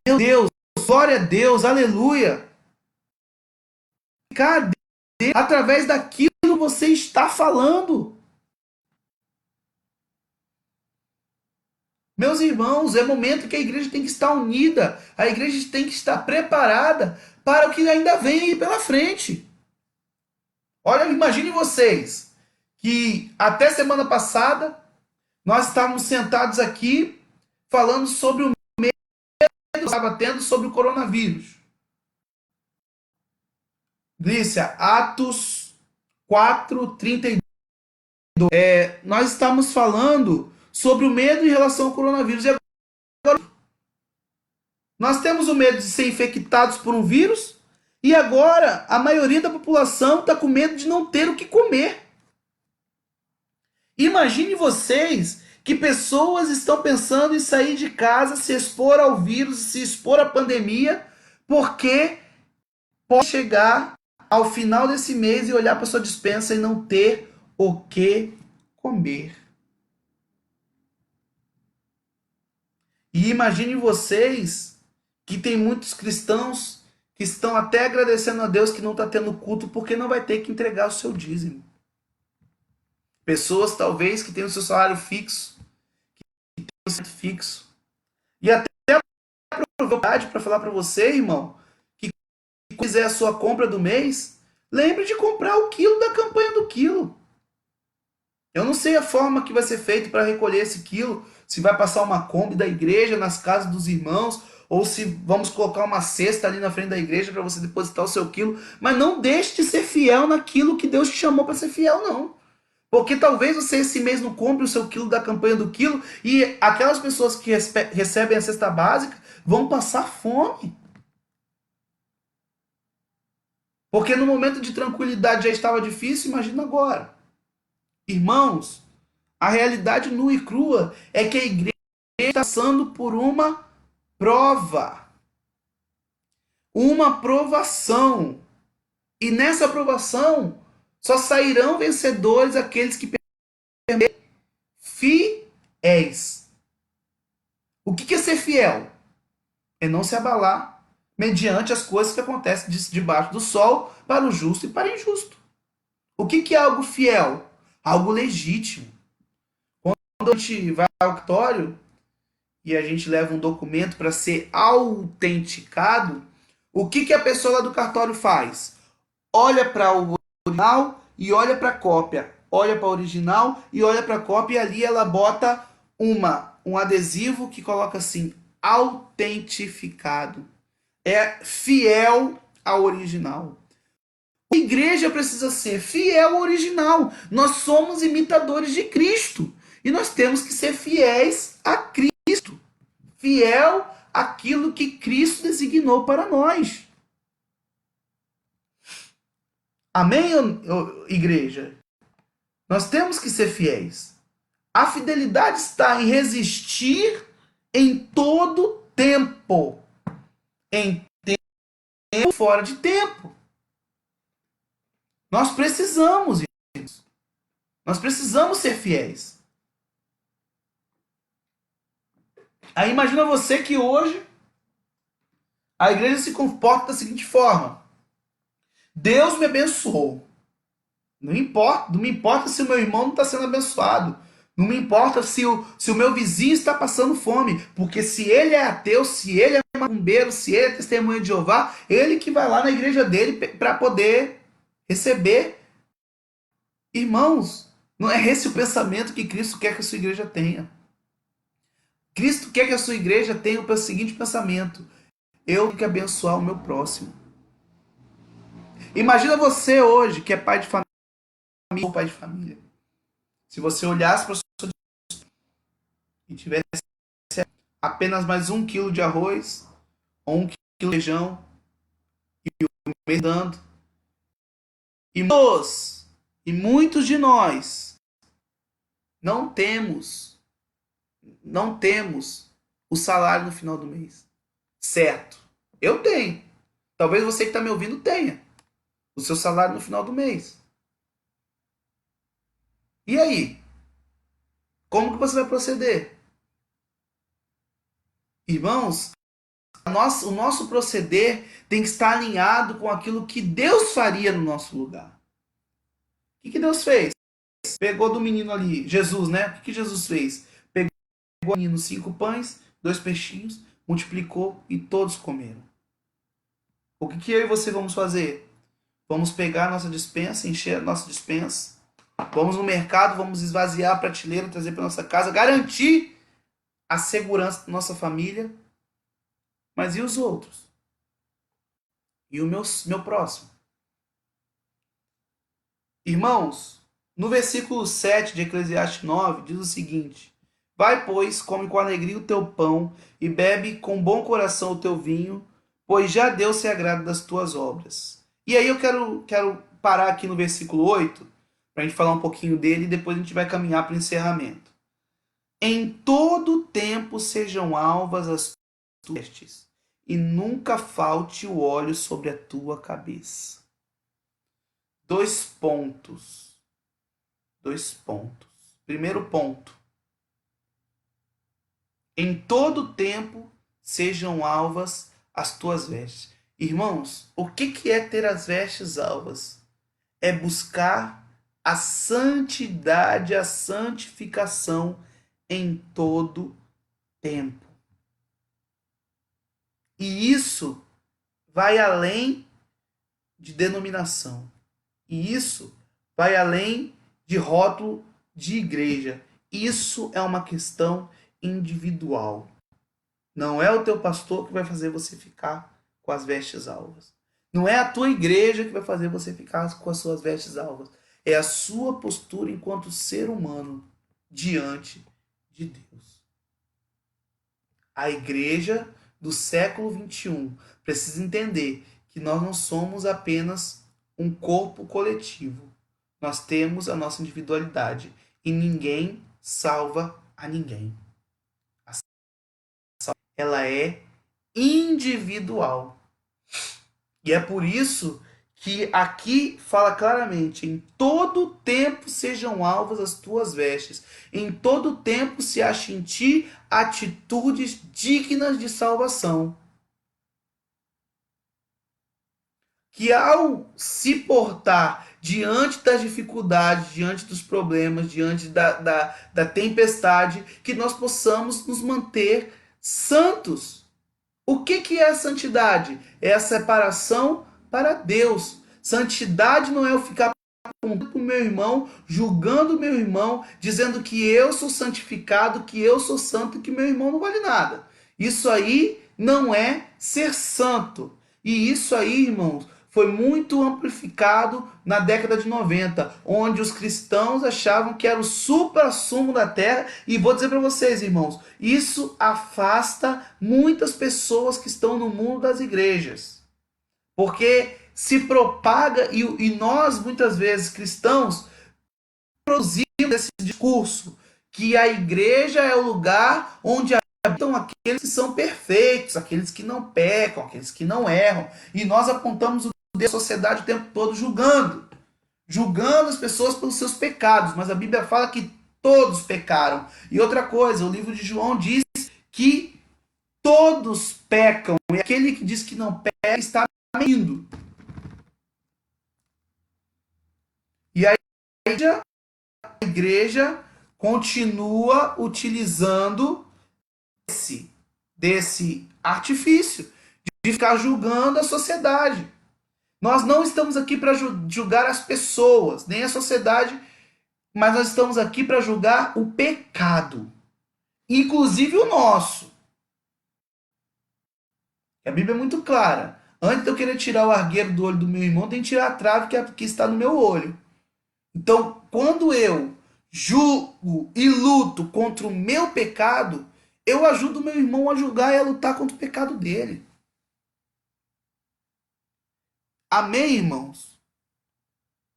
Meu Deus, glória a Deus, aleluia. Cadê? Através daquilo que você está falando. Meus irmãos, é momento que a igreja tem que estar unida. A igreja tem que estar preparada para o que ainda vem aí pela frente. Olha, imagine vocês que até semana passada nós estávamos sentados aqui falando sobre o medo que estava tendo sobre o coronavírus. Lícia, Atos 4:32. Nós estamos falando sobre o medo em relação ao coronavírus. E agora nós temos o medo de ser infectados por um vírus e agora a maioria da população está com medo de não ter o que comer. Imagine vocês que pessoas estão pensando em sair de casa, se expor ao vírus, se expor à pandemia, porque pode chegar ao final desse mês e olhar para sua despensa e não ter o que comer. E imagine vocês que tem muitos cristãos que estão até agradecendo a Deus que não está tendo culto porque não vai ter que entregar o seu dízimo. Pessoas talvez que têm o seu salário fixo, que têm o seu fixo. E até aproveitar para falar para você, irmão, que quiser a sua compra do mês, lembre de comprar o quilo da campanha do quilo. Eu não sei a forma que vai ser feito para recolher esse quilo, se vai passar uma Kombi da igreja nas casas dos irmãos, ou se vamos colocar uma cesta ali na frente da igreja para você depositar o seu quilo, mas não deixe de ser fiel naquilo que Deus te chamou para ser fiel, não. Porque talvez você esse mês não compre o seu quilo da campanha do quilo e aquelas pessoas que recebem a cesta básica vão passar fome. Porque no momento de tranquilidade já estava difícil, imagina agora. Irmãos, a realidade nua e crua é que a igreja está passando por uma provação. E nessa provação só sairão vencedores aqueles que permanecem fiéis. O que é ser fiel? É não se abalar mediante as coisas que acontecem debaixo do sol para o justo e para o injusto. O que é algo fiel? Algo legítimo. Quando a gente vai ao cartório e a gente leva um documento para ser autenticado, o que a pessoa lá do cartório faz? Olha para o original e olha para a cópia. Olha para o original e olha para a cópia e ali ela bota um adesivo que coloca assim, autentificado. É fiel ao original. A igreja precisa ser fiel ao original. Nós somos imitadores de Cristo. E nós temos que ser fiéis a Cristo. Fiel àquilo que Cristo designou para nós. Amém, igreja? Nós temos que ser fiéis. A fidelidade está em resistir em todo tempo. Em tempo, fora de tempo. Nós precisamos, irmãos. Nós precisamos ser fiéis. Aí imagina você que hoje a igreja se comporta da seguinte forma. Deus me abençoou. Não me importa se o meu irmão não está sendo abençoado. Não me importa se o meu vizinho está passando fome. Porque se ele é ateu, se ele é macumbeiro, se ele é testemunha de Jeová, ele que vai lá na igreja dele para poder receber. Irmãos, não é esse o pensamento que Cristo quer que a sua igreja tenha. Cristo quer que a sua igreja tenha o seguinte pensamento. Eu tenho que abençoar o meu próximo. Imagina você hoje, que é pai de família ou pai de família. Se você olhasse para sua e tivesse apenas mais 1 quilo de arroz, ou 1 quilo de feijão, e o mês dando. E muitos de nós não temos o salário no final do mês. Certo. Eu tenho. Talvez você que está me ouvindo tenha o seu salário no final do mês. E aí? Como que você vai proceder? Irmãos, o nosso proceder tem que estar alinhado com aquilo que Deus faria no nosso lugar. O que Deus fez? Pegou do menino ali, Jesus, né? O que Jesus fez? Pegou do menino 5 pães, 2 peixinhos, multiplicou e todos comeram. O que eu e você vamos fazer? Vamos pegar a nossa despensa, encher a nossa despensa. Vamos no mercado, vamos esvaziar a prateleira, trazer para nossa casa, garantir a segurança da nossa família. Mas e os outros? E o meu próximo? Irmãos, no versículo 7 de Eclesiastes 9, diz o seguinte: Vai, pois, come com alegria o teu pão e bebe com bom coração o teu vinho, pois já Deus se agrada das tuas obras. E aí eu quero parar aqui no versículo 8, para a gente falar um pouquinho dele e depois a gente vai caminhar para o encerramento. Em todo tempo sejam alvas as tuas vestes, e nunca falte o óleo sobre a tua cabeça. 2 pontos. 2 pontos. Primeiro ponto. Em todo tempo sejam alvas as tuas vestes. Irmãos, o que é ter as vestes alvas? É buscar a santidade, a santificação em todo tempo. E isso vai além de denominação. E isso vai além de rótulo de igreja. Isso é uma questão individual. Não é o teu pastor que vai fazer você ficar com as vestes alvas. Não é a tua igreja que vai fazer você ficar com as suas vestes alvas. É a sua postura enquanto ser humano diante de Deus. A igreja do século XXI precisa entender que nós não somos apenas um corpo coletivo. Nós temos a nossa individualidade e ninguém salva a ninguém. A salvação, ela é individual. E é por isso que aqui fala claramente: em todo tempo sejam alvas as tuas vestes, em todo tempo se ache em ti atitudes dignas de salvação. Que ao se portar diante das dificuldades, diante dos problemas, diante da tempestade, que nós possamos nos manter santos. O que é a santidade? É a separação para Deus. Santidade não é eu ficar apontando para o meu irmão, julgando o meu irmão, dizendo que eu sou santificado, que eu sou santo, que meu irmão não vale nada. Isso aí não é ser santo. E isso aí, irmãos, foi muito amplificado na década de 90, onde os cristãos achavam que era o suprassumo da terra. E vou dizer para vocês, irmãos, isso afasta muitas pessoas que estão no mundo das igrejas. Porque se propaga, e nós, muitas vezes, cristãos, produzimos esse discurso que a igreja é o lugar onde habitam aqueles que são perfeitos, aqueles que não pecam, aqueles que não erram. E nós apontamos o dedo da sociedade o tempo todo julgando as pessoas pelos seus pecados. Mas a Bíblia fala que todos pecaram. E outra coisa, o livro de João diz que todos pecam. E aquele que diz que não peca está mentindo. E a igreja continua utilizando desse artifício de ficar julgando a sociedade. Nós não estamos aqui para julgar as pessoas, nem a sociedade, mas nós estamos aqui para julgar o pecado, inclusive o nosso. A Bíblia é muito clara. Antes de eu querer tirar o argueiro do olho do meu irmão, tem que tirar a trave que está no meu olho. Então, quando eu julgo e luto contra o meu pecado, eu ajudo o meu irmão a julgar e a lutar contra o pecado dele. Amém, irmãos?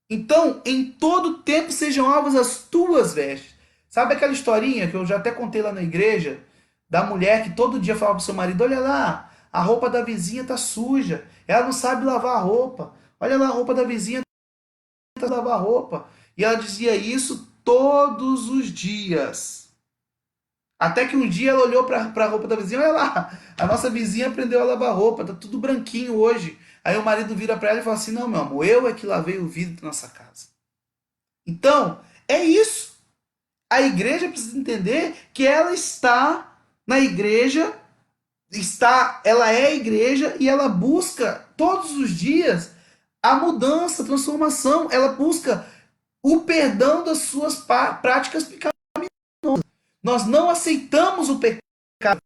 Então, em todo tempo sejam alvas as tuas vestes. Sabe aquela historinha que eu já até contei lá na igreja, da mulher que todo dia falava pro seu marido: olha lá, a roupa da vizinha tá suja, ela não sabe lavar a roupa. Olha lá, a roupa da vizinha tá lavar a roupa. E ela dizia isso todos os dias. Até que um dia ela olhou para a roupa da vizinha: olha lá, a nossa vizinha aprendeu a lavar roupa, tá tudo branquinho hoje. Aí o marido vira para ela e fala assim: não, meu amor, eu é que lavei o vidro da nossa casa. Então, é isso. A igreja precisa entender que ela está na igreja, ela é a igreja e ela busca todos os dias a mudança, a transformação. Ela busca o perdão das suas práticas pecaminosas. Nós não aceitamos o pecado,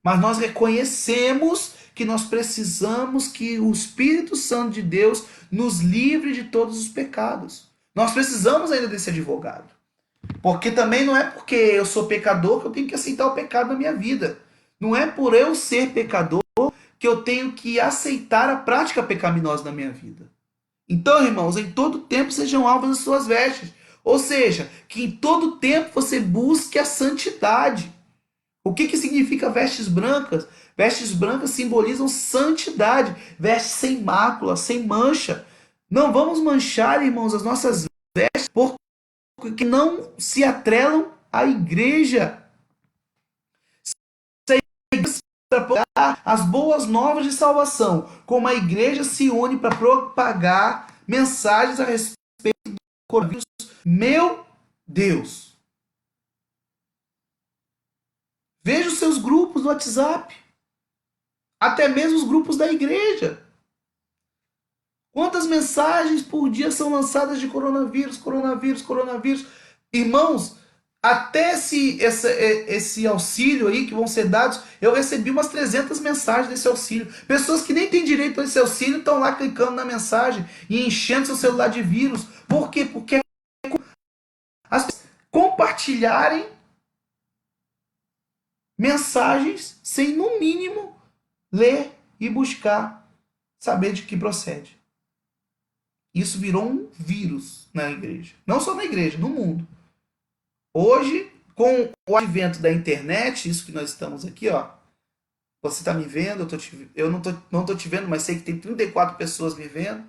mas nós reconhecemos que nós precisamos que o Espírito Santo de Deus nos livre de todos os pecados. Nós precisamos ainda desse advogado. Porque também não é porque eu sou pecador que eu tenho que aceitar o pecado na minha vida. Não é por eu ser pecador que eu tenho que aceitar a prática pecaminosa na minha vida. Então, irmãos, em todo tempo sejam alvas as suas vestes. Ou seja, que em todo tempo você busque a santidade. O que significa vestes brancas? Vestes brancas simbolizam santidade. Vestes sem mácula, sem mancha. Não vamos manchar, irmãos, as nossas vestes porque não se atrelam à igreja. Para propagar as boas novas de salvação, como a igreja se une para propagar mensagens a respeito do coronavírus. Meu Deus! Veja os seus grupos no WhatsApp, até mesmo os grupos da igreja. Quantas mensagens por dia são lançadas de coronavírus, coronavírus, coronavírus? Irmãos, até esse auxílio aí que vão ser dados, eu recebi umas 300 mensagens desse auxílio. Pessoas que nem têm direito a esse auxílio estão lá clicando na mensagem e enchendo seu celular de vírus. Por quê? Porque as pessoas compartilharem mensagens sem, no mínimo, ler e buscar saber de que procede. Isso virou um vírus na igreja. Não só na igreja, no mundo. Hoje, com o advento da internet, isso que nós estamos aqui, ó. Você está me vendo, eu não tô te vendo, mas sei que tem 34 pessoas me vendo.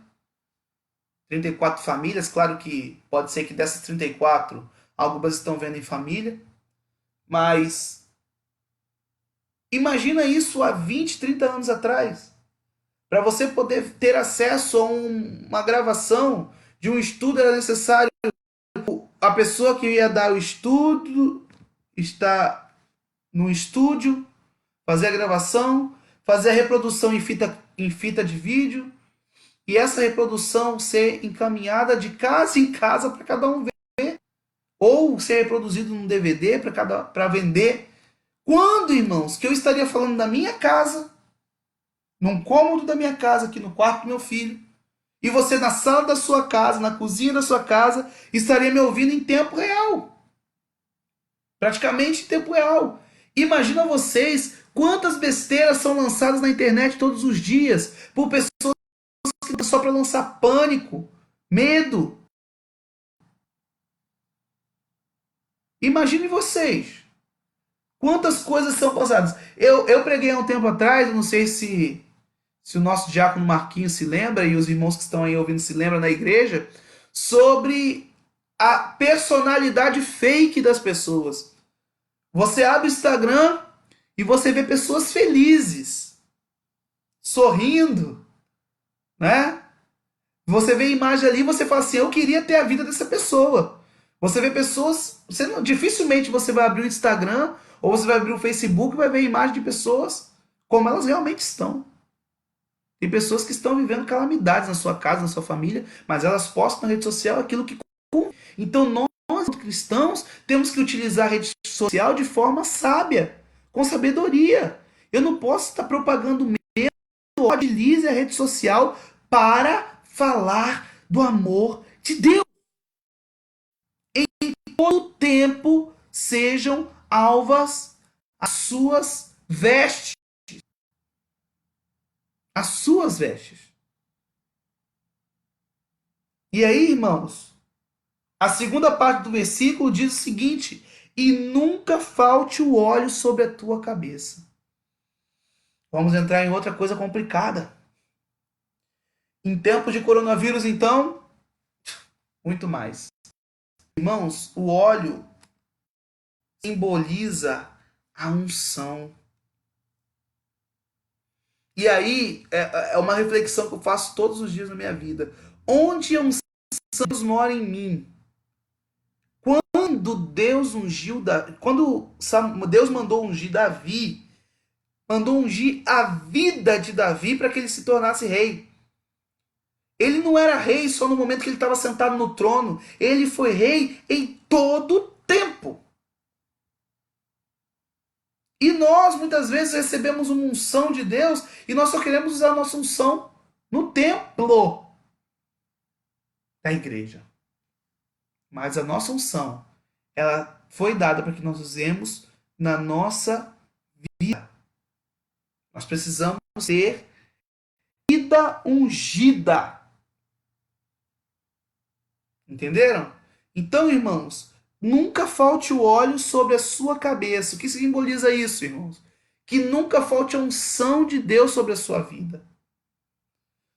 34 famílias, claro que pode ser que dessas 34, algumas estão vendo em família. Mas imagina isso há 20, 30 anos atrás. Para você poder ter acesso a uma gravação de um estudo, era necessário a pessoa que ia dar o estudo estar no estúdio, fazer a gravação, fazer a reprodução em fita de vídeo, e essa reprodução ser encaminhada de casa em casa para cada um ver, ou ser reproduzido num DVD para vender. Quando, irmãos, que eu estaria falando da minha casa, num cômodo da minha casa, aqui no quarto do meu filho, e você na sala da sua casa, na cozinha da sua casa, estaria me ouvindo em tempo real. Praticamente em tempo real. Imagina vocês quantas besteiras são lançadas na internet todos os dias por pessoas que só para lançar pânico, medo. Imagine vocês. Quantas coisas são passadas. Eu preguei há um tempo atrás, eu não sei se o nosso diácono Marquinhos se lembra, e os irmãos que estão aí ouvindo se lembram na igreja, sobre a personalidade fake das pessoas. Você abre o Instagram e você vê pessoas felizes, sorrindo, né? Você vê a imagem ali e você fala assim, eu queria ter a vida dessa pessoa. Você vê pessoas, dificilmente você vai abrir o Instagram ou você vai abrir o Facebook e vai ver a imagem de pessoas como elas realmente estão. Tem pessoas que estão vivendo calamidades na sua casa, na sua família, mas elas postam na rede social aquilo que... Então nós, cristãos, temos que utilizar a rede social de forma sábia, com sabedoria. Eu não posso estar propagando medo. Utilize a rede social para falar do amor de Deus. Em todo tempo sejam alvas as suas vestes. As suas vestes. E aí, irmãos, a segunda parte do versículo diz o seguinte: e nunca falte o óleo sobre a tua cabeça. Vamos entrar em outra coisa complicada. Em tempos de coronavírus, então, muito mais. Irmãos, o óleo simboliza a unção. E aí, é uma reflexão que eu faço todos os dias na minha vida. Onde a unção de Deus mora em mim? Quando Deus ungiu, quando Deus mandou ungir Davi, mandou ungir a vida de Davi para que ele se tornasse rei. Ele não era rei só no momento que ele estava sentado no trono. Ele foi rei em todo o tempo. E nós, muitas vezes, recebemos uma unção de Deus e nós só queremos usar a nossa unção no templo da igreja. Mas a nossa unção, ela foi dada para que nós usemos na nossa vida. Nós precisamos ter vida ungida. Entenderam? Então, irmãos, nunca falte o óleo sobre a sua cabeça. O que simboliza isso, irmãos? Que nunca falte a unção de Deus sobre a sua vida.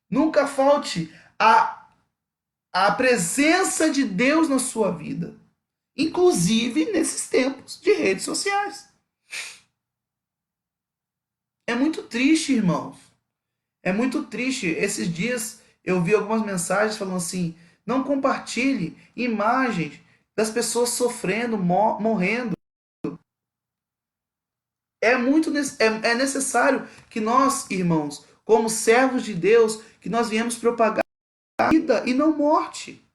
Nunca falte a presença de Deus na sua vida. Inclusive nesses tempos de redes sociais. É muito triste, irmãos. É muito triste. Esses dias eu vi algumas mensagens falando assim: não compartilhe imagens das pessoas sofrendo, morrendo. É necessário que nós, irmãos, como servos de Deus, que nós viemos propagar vida e não morte.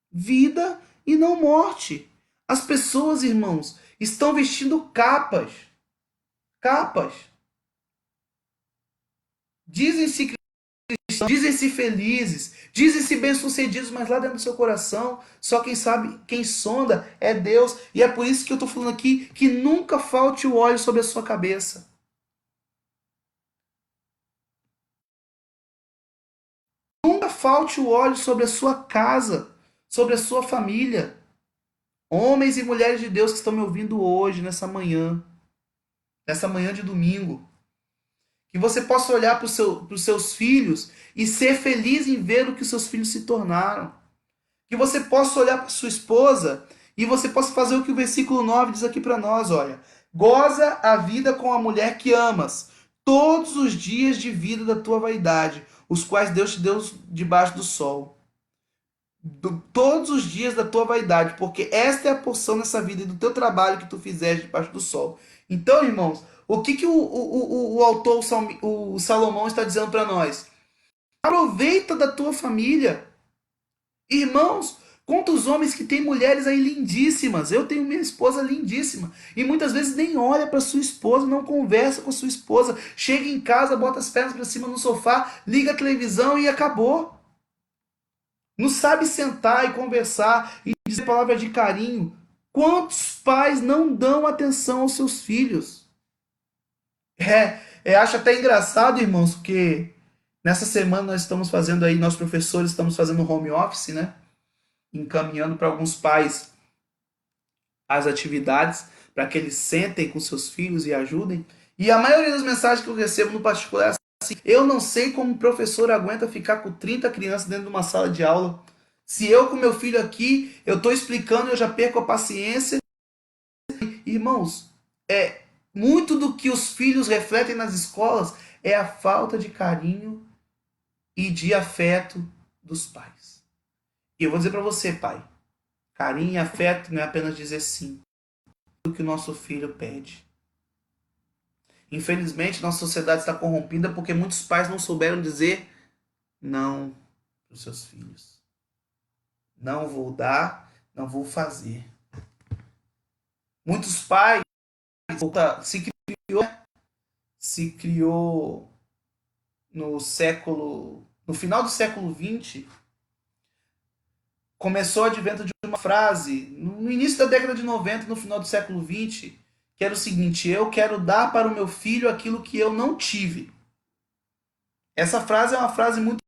Vida e não morte. As pessoas, irmãos, estão vestindo capas. Capas. Dizem-se cristãos, dizem-se felizes, dizem-se bem-sucedidos, mas lá dentro do seu coração, só quem sabe, quem sonda é Deus. E é por isso que eu estou falando aqui que nunca falte o óleo sobre a sua cabeça. Nunca falte o óleo sobre a sua casa, sobre a sua família. Homens e mulheres de Deus que estão me ouvindo hoje, nessa manhã de domingo. Que você possa olhar para os seus filhos e ser feliz em ver o que os seus filhos se tornaram. Que você possa olhar para sua esposa e você possa fazer o que o versículo 9 diz aqui para nós, olha. Goza a vida com a mulher que amas, todos os dias de vida da tua vaidade, os quais Deus te deu debaixo do sol. Todos os dias da tua vaidade, porque esta é a porção nessa vida e do teu trabalho que tu fizeste debaixo do sol. Então, irmãos, o que o autor, o Salomão, está dizendo para nós? Aproveita da tua família. Irmãos, quantos homens que têm mulheres aí lindíssimas. Eu tenho minha esposa lindíssima. E muitas vezes nem olha para sua esposa, não conversa com sua esposa. Chega em casa, bota as pernas para cima no sofá, liga a televisão e acabou. Não sabe sentar e conversar e dizer palavras de carinho. Quantos pais não dão atenção aos seus filhos? Acho até engraçado, irmãos, porque nessa semana nós estamos fazendo aí, nós professores estamos fazendo home office, né? Encaminhando para alguns pais as atividades para que eles sentem com seus filhos e ajudem. E a maioria das mensagens que eu recebo no particular é assim: eu não sei como o professor aguenta ficar com 30 crianças dentro de uma sala de aula. Se eu com meu filho aqui, eu estou explicando, eu já perco a paciência. Irmãos, muito do que os filhos refletem nas escolas é a falta de carinho e de afeto dos pais. E eu vou dizer para você, pai, carinho e afeto não é apenas dizer sim. É o que o nosso filho pede. Infelizmente, nossa sociedade está corrompida porque muitos pais não souberam dizer não para os seus filhos. Não vou dar, não vou fazer. Muitos pais se criou no final do século XX, começou o advento de uma frase, no início da década de 90, no final do século XX, que era o seguinte: eu quero dar para o meu filho aquilo que eu não tive. Essa frase é uma frase muito,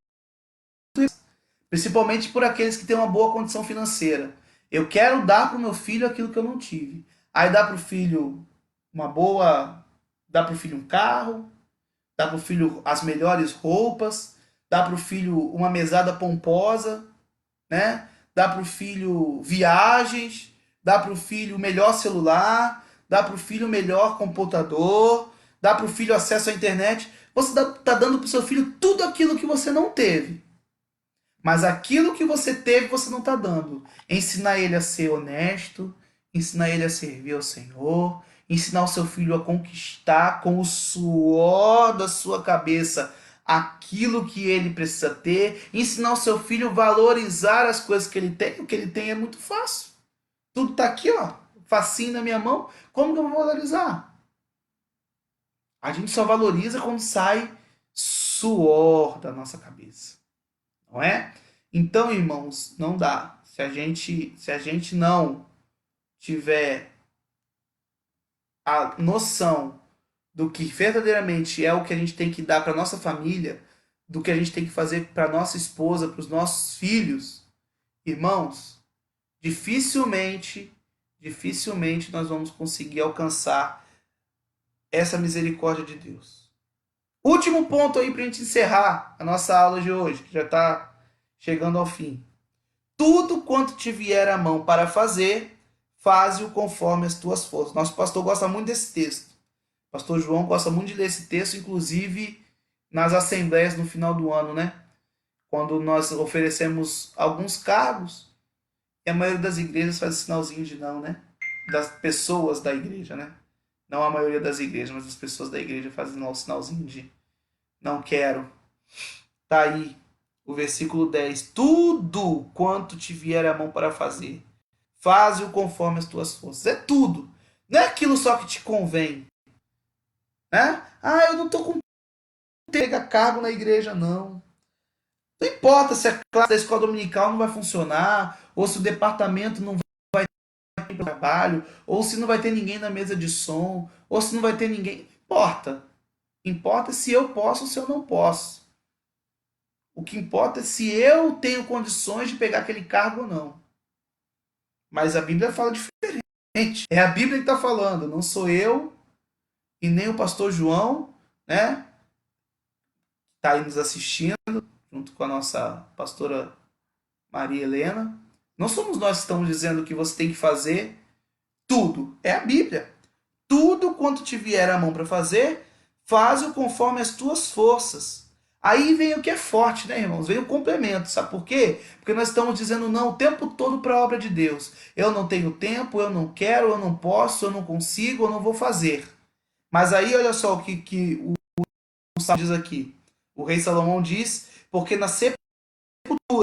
principalmente por aqueles que têm uma boa condição financeira. Eu quero dar para o meu filho aquilo que eu não tive. Aí dá para o filho dá para o filho um carro, dá para o filho as melhores roupas, dá para o filho uma mesada pomposa, né? Dá para o filho viagens, dá para o filho o melhor celular, dá para o filho o melhor computador, dá para o filho acesso à internet. Você está dando para o seu filho tudo aquilo que você não teve. Mas aquilo que você teve, você não está dando. Ensinar ele a ser honesto, ensinar ele a servir ao Senhor, ensinar o seu filho a conquistar com o suor da sua cabeça aquilo que ele precisa ter, ensinar o seu filho a valorizar as coisas que ele tem. O que ele tem é muito fácil. Tudo está aqui, ó, facinho na minha mão. Como que eu vou valorizar? A gente só valoriza quando sai suor da nossa cabeça. Não é? Então, irmãos, não dá. Se a gente não tiver a noção do que verdadeiramente é o que a gente tem que dar para nossa família, do que a gente tem que fazer para nossa esposa, para os nossos filhos, irmãos, dificilmente nós vamos conseguir alcançar essa misericórdia de Deus. Último ponto aí para a gente encerrar a nossa aula de hoje, que já está chegando ao fim. Tudo quanto te vier à mão para fazer, faze-o conforme as tuas forças. Nosso pastor gosta muito desse texto. O pastor João gosta muito de ler esse texto, inclusive nas assembleias no final do ano, né? Quando nós oferecemos alguns cargos, e a maioria das igrejas faz o sinalzinho de não, né? Das pessoas da igreja, né? Não a maioria das igrejas, mas as pessoas da igreja fazem o sinalzinho de não quero. Tá aí o versículo 10. Tudo quanto te vier à mão para fazer, faze-o conforme as tuas forças. É tudo. Não é aquilo só que te convém, né? Ah, eu não estou com pegar cargo na igreja, não. Não importa se a classe da escola dominical não vai funcionar, ou se o departamento não vai ter trabalho, ou se não vai ter ninguém na mesa de som, ou se não vai ter ninguém. Não importa. Importa se eu posso ou se eu não posso. O que importa é se eu tenho condições de pegar aquele cargo ou não. Mas a Bíblia fala diferente. É a Bíblia que está falando, não sou eu e nem o pastor João, né? Está aí nos assistindo, junto com a nossa pastora Maria Helena. Não somos nós que estamos dizendo que você tem que fazer tudo. É a Bíblia. Tudo quanto te vier a mão para fazer, faz-o conforme as tuas forças. Aí vem o que é forte, né, irmãos? Vem o complemento. Sabe por quê? Porque nós estamos dizendo não o tempo todo para a obra de Deus. Eu não tenho tempo, eu não quero, eu não posso, eu não consigo, eu não vou fazer. Mas aí olha só o que o Salmo diz aqui. O rei Salomão diz, porque na sepultura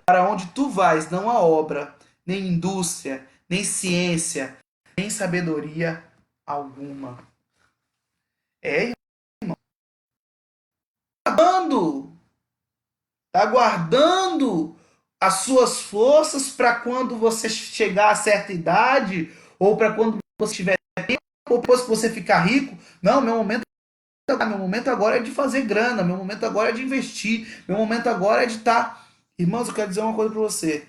para onde tu vais não há obra, nem indústria, nem ciência, nem sabedoria alguma. É, irmão. Tá guardando as suas forças para quando você chegar a certa idade, ou para quando você tiver tempo, ou depois que você ficar rico. Não, meu momento agora é de fazer grana, meu momento agora é de investir, meu momento agora é de estar. Irmãos, eu quero dizer uma coisa para você.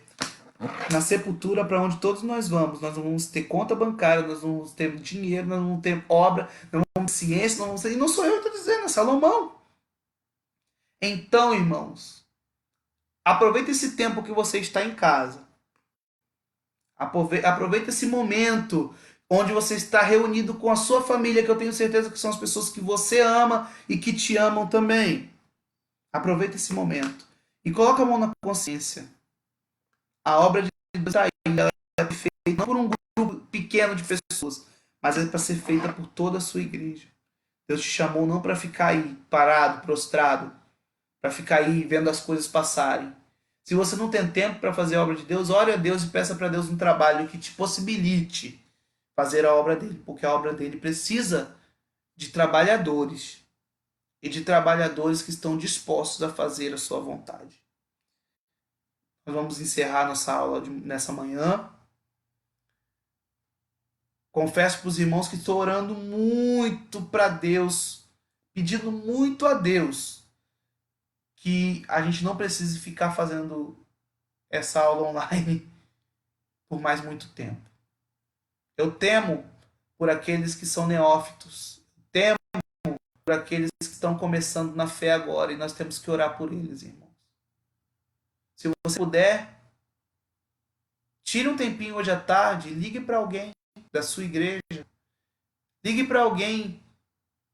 Na sepultura para onde todos nós não vamos ter conta bancária, nós não vamos ter dinheiro, nós não vamos ter obra, não vamos ter ciência, não vamos ter... E não sou eu que estou dizendo, é Salomão. Então, irmãos, aproveita esse tempo que você está em casa. Aproveita esse momento onde você está reunido com a sua família, que eu tenho certeza que são as pessoas que você ama e que te amam também. Aproveita esse momento e coloca a mão na consciência. A obra de Deus está aí, ela é feita não por um grupo pequeno de pessoas, mas é para ser feita por toda a sua igreja. Deus te chamou não para ficar aí parado, prostrado, para ficar aí vendo as coisas passarem. Se você não tem tempo para fazer a obra de Deus, ore a Deus e peça para Deus um trabalho que te possibilite fazer a obra dele, porque a obra dele precisa de trabalhadores e de trabalhadores que estão dispostos a fazer a sua vontade. Nós vamos encerrar nossa aula nessa manhã. Confesso para os irmãos que estou orando muito para Deus, pedindo muito a Deus que a gente não precise ficar fazendo essa aula online por mais muito tempo. Eu temo por aqueles que são neófitos, temo por aqueles que estão começando na fé agora e nós temos que orar por eles, irmãos. Se você puder, tire um tempinho hoje à tarde, ligue para alguém da sua igreja, ligue para alguém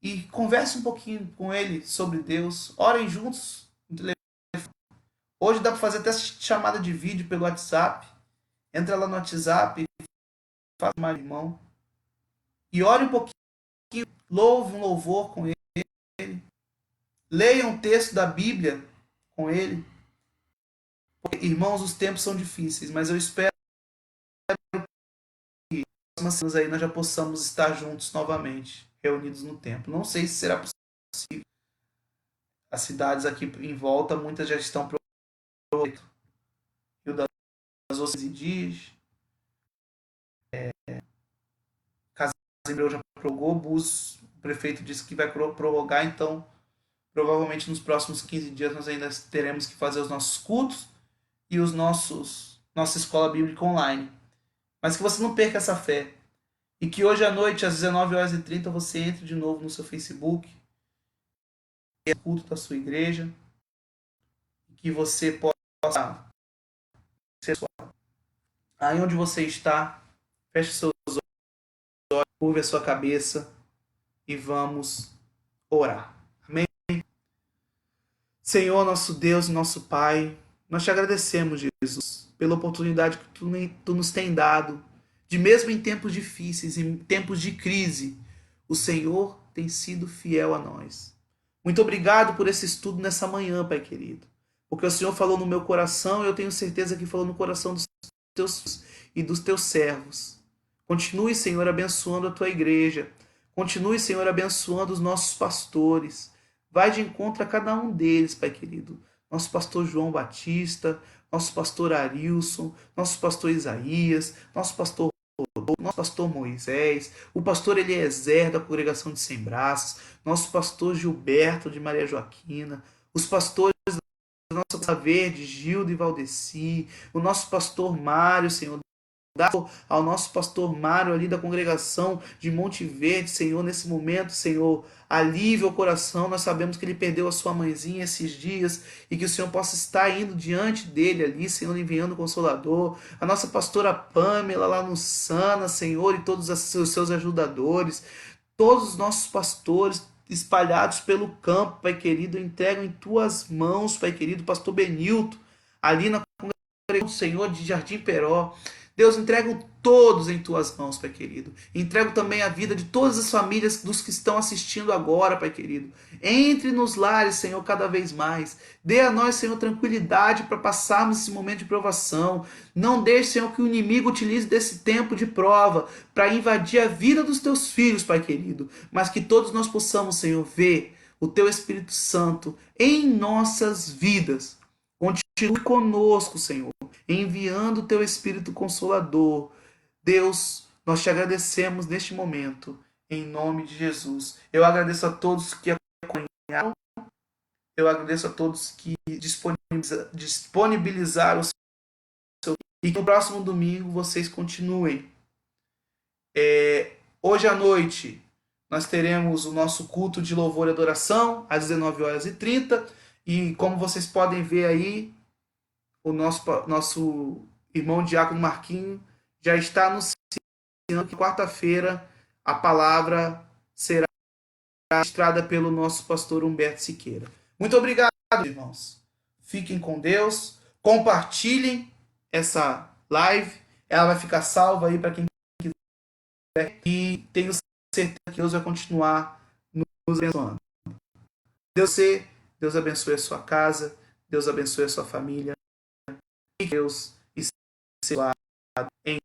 e converse um pouquinho com ele sobre Deus, orem juntos no telefone. Hoje dá para fazer até chamada de vídeo pelo WhatsApp. Entra lá no WhatsApp, faz mais irmão. E ore um pouquinho, louve um louvor com ele. Leia um texto da Bíblia com ele. Porque, irmãos, os tempos são difíceis, mas eu espero que nas próximas semanas aí nós já possamos estar juntos novamente, reunidos no templo. Não sei se será possível. As cidades aqui em volta, muitas já estão prometendo. Rio das Ostras dias. Casimiro já prorrogou, Bus, o prefeito disse que vai prorrogar, então provavelmente nos próximos 15 dias nós ainda teremos que fazer os nossos cultos e nossa escola bíblica online. Mas que você não perca essa fé. E que hoje à noite, às 19h30, você entre de novo no seu Facebook, o culto da sua igreja, que você possa ser aí onde você está, feche seus olhos, curve a sua cabeça e vamos orar. Amém? Senhor, nosso Deus e nosso Pai, nós te agradecemos, Jesus, pela oportunidade que tu nos tem dado, de mesmo em tempos difíceis, em tempos de crise, o Senhor tem sido fiel a nós. Muito obrigado por esse estudo nessa manhã, Pai querido, porque o Senhor falou no meu coração e eu tenho certeza que falou no coração dos teus filhos, e dos teus servos. Continue, Senhor, abençoando a tua igreja. Continue, Senhor, abençoando os nossos pastores. Vai de encontro a cada um deles, Pai querido. Nosso pastor João Batista, nosso pastor Arilson, nosso pastor Isaías, nosso pastor Rodolfo, nosso pastor Moisés, o pastor Eliezer da congregação de Sem Braços, nosso pastor Gilberto de Maria Joaquina, os pastores da nossa Costa Verde, Gildo e Valdeci, o nosso pastor Mário, Senhor, ao nosso pastor Mário ali da congregação de Monte Verde, Senhor, nesse momento, Senhor, alívio ao coração, nós sabemos que ele perdeu a sua mãezinha esses dias e que o Senhor possa estar indo diante dele ali, Senhor, enviando o Consolador, a nossa pastora Pamela lá no Sana, Senhor, e todos os seus ajudadores, todos os nossos pastores espalhados pelo campo, Pai querido, eu entrego em tuas mãos, Pai querido, pastor Benilton, ali na congregação do Senhor de Jardim Peró. Deus, entrego todos em tuas mãos, Pai querido. Entrego também a vida de todas as famílias dos que estão assistindo agora, Pai querido. Entre nos lares, Senhor, cada vez mais. Dê a nós, Senhor, tranquilidade para passarmos esse momento de provação. Não deixe, Senhor, que o inimigo utilize desse tempo de prova para invadir a vida dos teus filhos, Pai querido. Mas que todos nós possamos, Senhor, ver o teu Espírito Santo em nossas vidas. Continue conosco, Senhor, enviando o teu Espírito Consolador. Deus, nós te agradecemos neste momento, em nome de Jesus. Eu agradeço a todos que acompanharam, eu agradeço a todos que disponibilizaram o seu. E que no próximo domingo vocês continuem. Hoje à noite nós teremos o nosso culto de louvor e adoração, às 19h30. E como vocês podem ver aí, o nosso irmão Diácono Marquinho já está anunciando que quarta-feira a palavra será ministrada pelo nosso pastor Humberto Siqueira. Muito obrigado, irmãos. Fiquem com Deus. Compartilhem essa live. Ela vai ficar salva aí para quem quiser. E tenho certeza que Deus vai continuar nos abençoando. Deus abençoe a sua casa. Deus abençoe a sua família. Que Deus esteja em